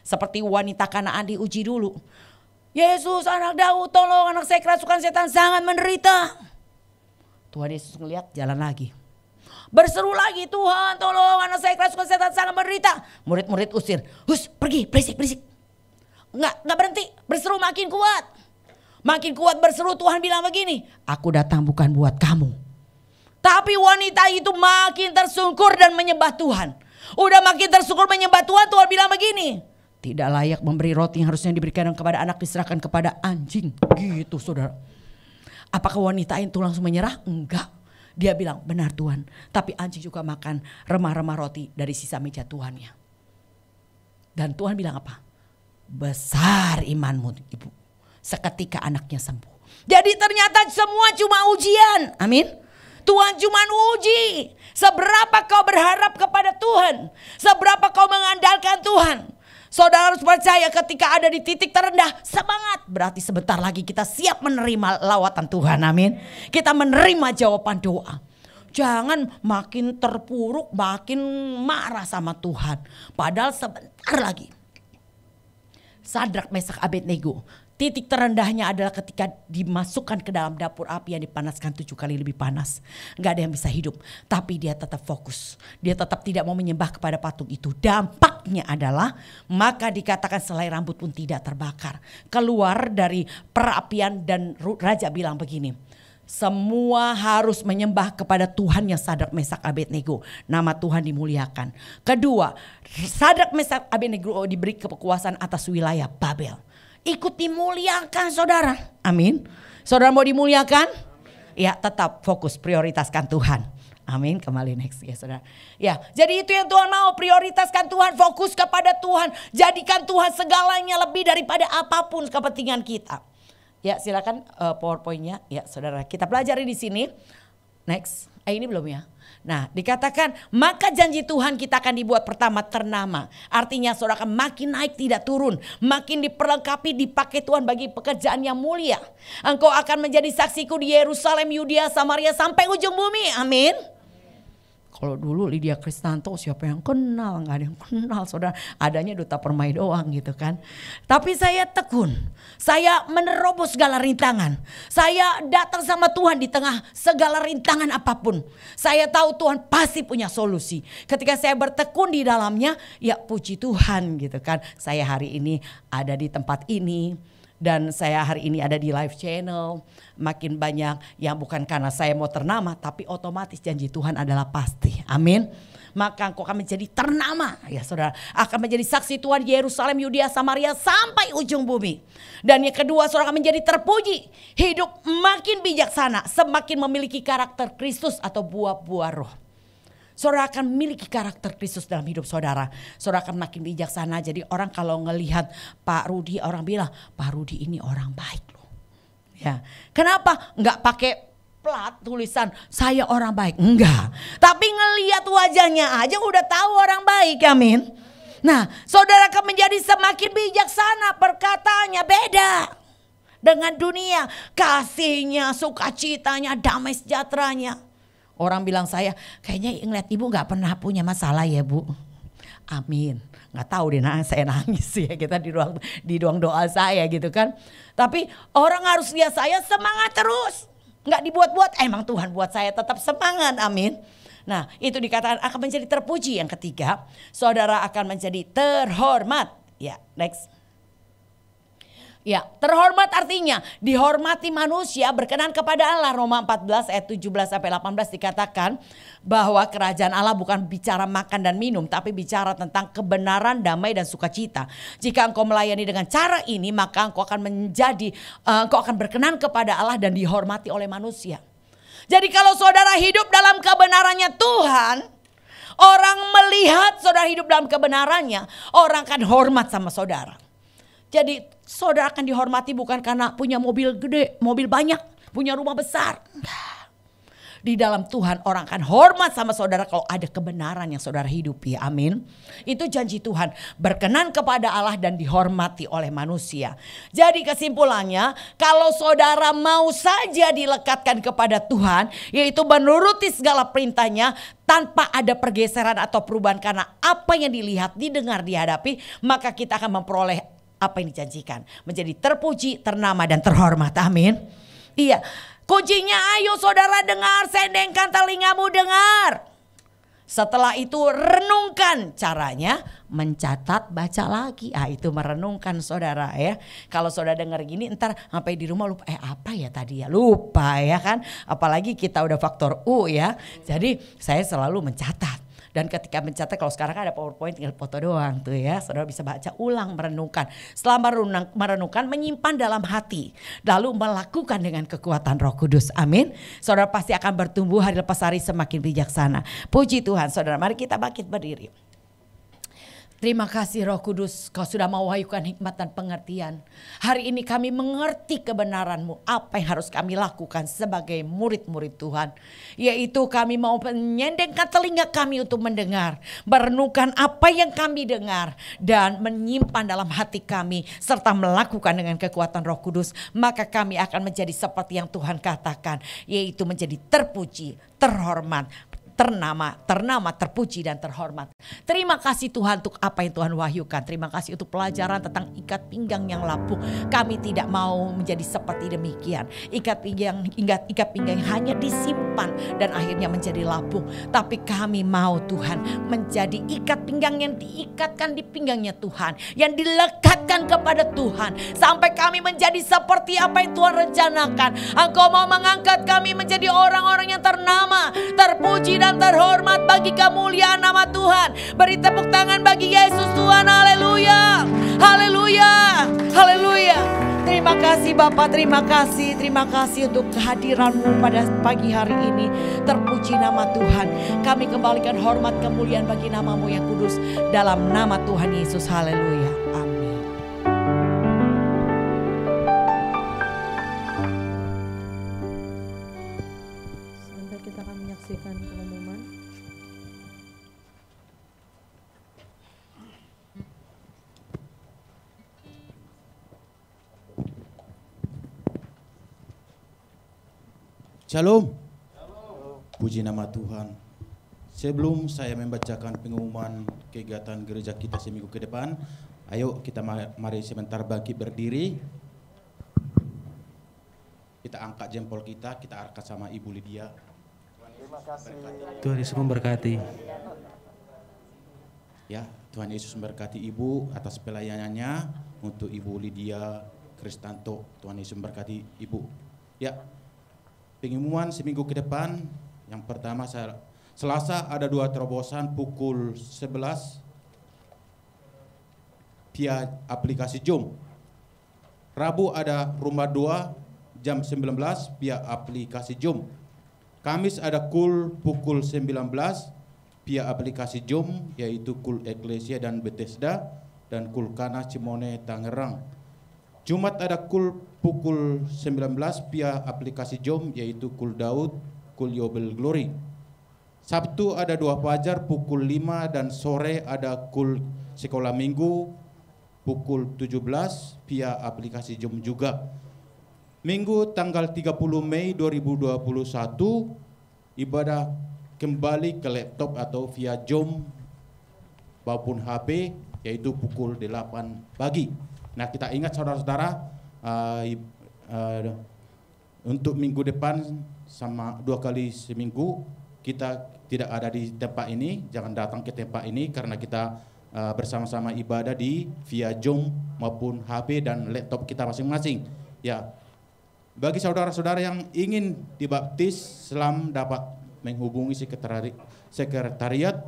Speaker 5: Seperti wanita Kanaan diuji dulu. Yesus anak Daud tolong anak saya kerasukan setan sangat menderita. Tuhan Yesus ngelihat jalan lagi. Berseru lagi Tuhan tolong anak saya kerasukan setan sangat menderita. Murid-murid usir. Hus pergi berisik. Enggak berhenti berseru makin kuat. Makin kuat berseru Tuhan bilang begini. Aku datang bukan buat kamu. Tapi wanita itu makin tersungkur dan menyembah Tuhan. Udah makin tersungkur menyembah Tuhan, Tuhan bilang begini. Tidak layak memberi roti yang harusnya diberikan kepada anak diserahkan kepada anjing. Gitu saudara. Apakah wanita itu langsung menyerah? Enggak. Dia bilang benar Tuhan. Tapi anjing juga makan remah-remah roti dari sisa meja Tuhannya. Dan Tuhan bilang apa? Besar imanmu ibu. Seketika anaknya sembuh. Jadi ternyata semua cuma ujian. Amin. Tuhan cuma uji. Seberapa kau berharap kepada Tuhan. Seberapa kau mengandalkan Tuhan. Saudara harus percaya ketika ada di titik terendah, semangat. Berarti sebentar lagi kita siap menerima lawatan Tuhan, amin. Kita menerima jawaban doa. Jangan makin terpuruk, makin marah sama Tuhan. Padahal sebentar lagi. Sadrak, Mesak, Abednego. Titik terendahnya adalah ketika dimasukkan ke dalam dapur api yang dipanaskan 7 kali lebih panas. Gak ada yang bisa hidup. Tapi dia tetap fokus. Dia tetap tidak mau menyembah kepada patung itu. Dampaknya adalah maka dikatakan selai rambut pun tidak terbakar. Keluar dari perapian dan raja bilang begini. Semua harus menyembah kepada Tuhan yang Sadrak, Mesak, Abednego. Nama Tuhan dimuliakan. Kedua, Sadrak, Mesak, Abednego diberi kekuasaan atas wilayah Babel. ikut dimuliakan saudara. Amin. Saudara mau dimuliakan? Ya tetap fokus prioritaskan Tuhan. Amin. Kembali next ya saudara. Ya jadi itu yang Tuhan mau, prioritaskan Tuhan, fokus kepada Tuhan. Jadikan Tuhan segalanya lebih daripada apapun kepentingan kita. Ya silakan PowerPoint-nya ya saudara. Kita pelajari di sini. Next. Ini belum ya. Nah dikatakan maka janji Tuhan kita akan dibuat pertama ternama. Artinya saudara akan makin naik tidak turun. Makin diperlengkapi dipakai Tuhan bagi pekerjaan yang mulia. Engkau akan menjadi saksiku di Yerusalem, Yudea, Samaria sampai ujung bumi. Amin. Kalau dulu Lydia Kristanto siapa yang kenal? Gak ada yang kenal saudara. Adanya Duta Permai doang gitu kan. Tapi saya tekun. Saya menerobos segala rintangan. Saya datang sama Tuhan di tengah segala rintangan apapun. Saya tahu Tuhan pasti punya solusi. Ketika saya bertekun di dalamnya, ya puji Tuhan gitu kan. Saya hari ini ada di tempat ini. Dan saya hari ini ada di live channel. Makin banyak yang bukan karena saya mau ternama, tapi otomatis janji Tuhan adalah pasti. Amin. Maka engkau akan menjadi ternama ya saudara. Akan menjadi saksi Tuhan di Yerusalem, Yudea, Samaria sampai ujung bumi. Dan yang kedua saudara akan menjadi terpuji. Hidup makin bijaksana semakin memiliki karakter Kristus atau buah-buah roh. Saudara akan memiliki karakter Kristus dalam hidup saudara. Saudara akan makin bijaksana. Jadi orang kalau ngelihat Pak Rudi, orang bilang Pak Rudi ini orang baik loh. Ya, kenapa nggak pakai plat tulisan saya orang baik? Enggak. Tapi ngelihat wajahnya aja udah tahu orang baik. Amin. Nah, saudara akan menjadi semakin bijaksana, perkataannya beda dengan dunia, kasihnya, sukacitanya, damai sejahteranya. Orang bilang saya kayaknya ngeliat ibu gak pernah punya masalah ya bu. Amin. Gak tahu deh saya nangis ya kita di ruang doa saya gitu kan. Tapi orang harus lihat saya semangat terus. Gak dibuat-buat, emang Tuhan buat saya tetap semangat. Amin. Nah itu dikatakan akan menjadi terpuji. Yang ketiga, saudara akan menjadi terhormat. Ya next. Ya, terhormat artinya dihormati manusia, berkenan kepada Allah. Roma 14 ayat 17 sampai 18 dikatakan bahwa kerajaan Allah bukan bicara makan dan minum, tapi bicara tentang kebenaran, damai dan sukacita. Jika engkau melayani dengan cara ini, maka engkau akan engkau akan berkenan kepada Allah dan dihormati oleh manusia. Jadi kalau saudara hidup dalam kebenarannya Tuhan, orang melihat saudara hidup dalam kebenarannya, orang akan hormat sama saudara. Jadi saudara akan dihormati bukan karena punya mobil gede, mobil banyak, punya rumah besar. Di dalam Tuhan orang akan hormat sama saudara kalau ada kebenaran yang saudara hidupi. Amin. Itu janji Tuhan, berkenan kepada Allah dan dihormati oleh manusia. Jadi kesimpulannya, kalau saudara mau saja dilekatkan kepada Tuhan, yaitu menuruti segala perintahnya tanpa ada pergeseran atau perubahan karena apa yang dilihat, didengar, dihadapi, maka kita akan memperoleh apa yang dijanjikan, menjadi terpuji, ternama dan terhormat. Amin. Iya. Kuncinya ayo saudara dengar, sendengkan telingamu dengar. Setelah itu renungkan caranya, mencatat, baca lagi. Itu merenungkan saudara ya. Kalau saudara dengar gini ntar sampai di rumah lupa apa ya tadi ya, lupa ya kan. Apalagi kita udah faktor U ya. Jadi saya selalu mencatat. Dan ketika mencatat, kalau sekarang ada PowerPoint tinggal foto doang tuh ya. Saudara bisa baca ulang, merenungkan. Setelah merenungkan, menyimpan dalam hati. Lalu melakukan dengan kekuatan Roh Kudus. Amin. Saudara pasti akan bertumbuh hari lepas hari semakin bijaksana. Puji Tuhan saudara. Mari kita bangkit berdiri. Terima kasih Roh Kudus, kau sudah mewahyukan hikmat dan pengertian. Hari ini kami mengerti kebenaran-Mu, apa yang harus kami lakukan sebagai murid-murid Tuhan. Yaitu kami mau menyendengkan telinga kami untuk mendengar, merenungkan apa yang kami dengar, dan menyimpan dalam hati kami, serta melakukan dengan kekuatan Roh Kudus. Maka kami akan menjadi seperti yang Tuhan katakan, yaitu menjadi terpuji, terhormat, ternama, terpuji dan terhormat. Terima kasih Tuhan untuk apa yang Tuhan wahyukan. Terima kasih untuk pelajaran tentang ikat pinggang yang lapuk. Kami tidak mau menjadi seperti demikian. Ikat pinggang yang hanya disimpan dan akhirnya menjadi lapuk. Tapi kami mau Tuhan menjadi ikat pinggang yang diikatkan di pinggangnya Tuhan, yang dilekatkan kepada Tuhan sampai kami menjadi seperti apa yang Tuhan rencanakan. Engkau mau mengangkat kami menjadi orang-orang yang ternama, terpuji dan terhormat bagi kemuliaan nama Tuhan. Beri tepuk tangan bagi Yesus Tuhan. Haleluya. Haleluya. Haleluya. Bapa, terima kasih untuk kehadiran-Mu pada pagi hari ini. Terpuji nama Tuhan. Kami kembalikan hormat kemuliaan bagi nama-Mu yang kudus dalam nama Tuhan Yesus. Haleluya. Amin.
Speaker 6: Sebentar kita akan menyaksikan pengumuman.
Speaker 7: Shalom. Puji nama Tuhan. Sebelum saya membacakan pengumuman kegiatan gereja kita seminggu ke depan, ayo kita mari sebentar bangkit berdiri. Kita angkat jempol kita angkat sama Ibu Lydia.
Speaker 8: Terima kasih.
Speaker 4: Tuhan Yesus memberkati.
Speaker 7: Ya, Tuhan Yesus memberkati Ibu atas pelayanannya untuk Ibu Lydia Kristanto. Tuhan Yesus memberkati Ibu. Ya, pengumuman seminggu ke depan. Yang pertama, Selasa ada 2 terobosan pukul 11 via aplikasi Zoom. Rabu ada rumah 2 jam 19 via aplikasi Zoom. Kamis ada kul pukul 19 via aplikasi Zoom, yaitu kul Eklesia dan Bethesda dan kul Kana Cimone Tangerang. Jumat ada kul pukul 19 via aplikasi Zoom, yaitu kul Daud, kul Yobel Glory. Sabtu ada 2 fajar pukul 5 dan sore ada kul sekolah minggu pukul 17 via aplikasi Zoom juga. Minggu tanggal 30 Mei 2021 ibadah kembali ke laptop atau via Zoom maupun HP, yaitu pukul 8 pagi. Nah, kita ingat saudara-saudara, untuk minggu depan sama 2 kali seminggu kita tidak ada di tempat ini. Jangan datang ke tempat ini karena kita bersama-sama ibadah di via Zoom maupun HP dan laptop kita masing-masing. Ya, bagi saudara-saudara yang ingin dibaptis, selam dapat menghubungi sekretariat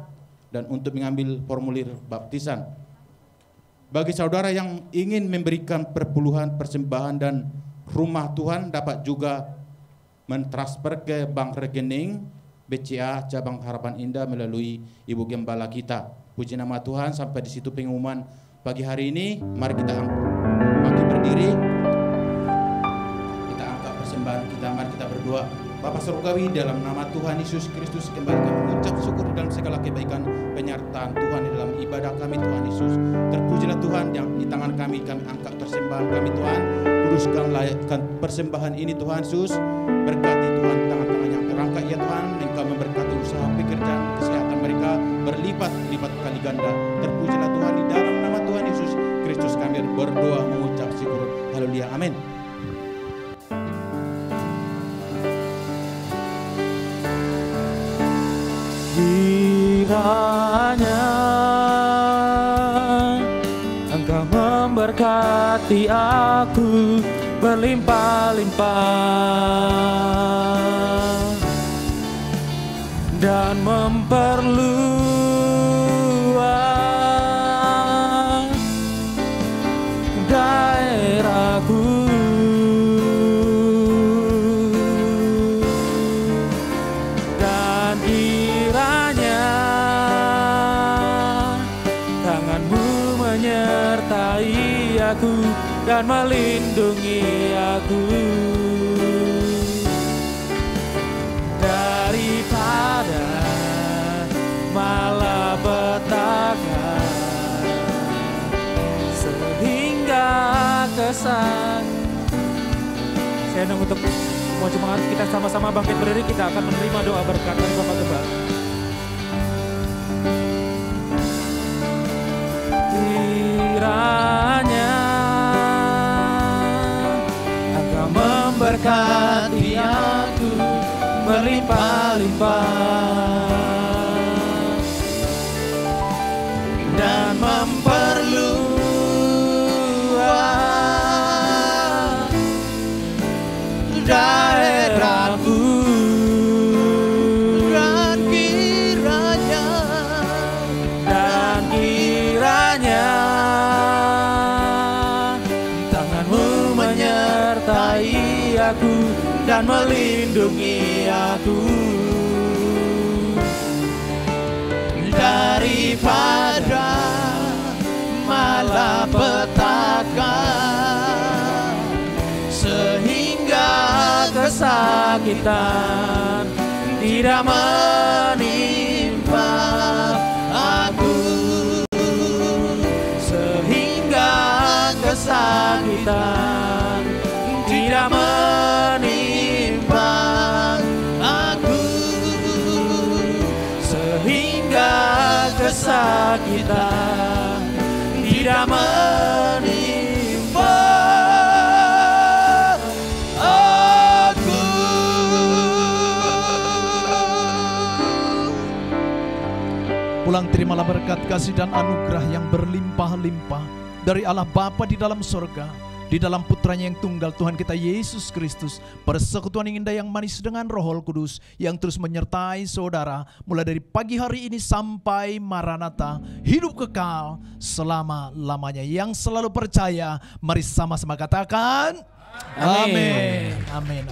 Speaker 7: dan untuk mengambil formulir baptisan. Bagi saudara yang ingin memberikan perpuluhan, persembahan dan rumah Tuhan dapat juga mentransfer ke bank rekening BCA Cabang Harapan Indah melalui Ibu Gembala kita. Puji nama Tuhan, sampai di situ pengumuman pagi hari ini. Mari kita bangkit berdiri. Kita angkat persembahan kita, mari kita berdoa. Bapa Surgawi, dalam nama Tuhan Yesus Kristus kembali kami mengucap syukur dalam segala kebaikan penyertaan Tuhan di dalam ibadah kami, Tuhan Yesus. Terpujilah Tuhan yang di tangan kami angkat persembahan kami, Tuhan. Kuduskan layakkan persembahan ini, Tuhan Yesus. Berkati Tuhan tangan-tangan yang terangkat, ya Tuhan. Engkau memberkati usaha pekerjaan, kesehatan mereka berlipat-lipat kali ganda. Terpujilah Tuhan, di dalam nama Tuhan Yesus Kristus kami berdoa mengucap syukur. Haleluya, amin.
Speaker 1: Kiranya Engkau memberkati aku berlimpah-limpah dan memperluas daerahku. Dan kiranya tangan-Mu menyertai aku dan melindungi aku daripada malapetaka sehingga kesan. Saya undang untuk semua jemaat kita sama-sama bangkit berdiri, kita akan menerima doa berkat dari Bapak Gembala. Kiranya Engkau memberkati aku berlimpah-limpah dan memperluas daerahku. Dan kiranya tangan-Mu menyertai
Speaker 4: akan melindungi aku daripada malapetaka, sehingga kesakitan tidak menimpa aku, sehingga kesakitan tidak menimpa aku, sehingga kesakitan tidak menimpa aku.
Speaker 9: Pulang terimalah berkat kasih dan anugerah yang berlimpah-limpah dari Allah Bapa di dalam sorga, di dalam putranya yang tunggal Tuhan kita Yesus Kristus, persekutuan yang indah yang manis dengan Roh Kudus yang terus menyertai saudara mulai dari pagi hari ini sampai Maranatha, hidup kekal selama-lamanya. Yang selalu percaya, mari sama-sama katakan amin. Amin.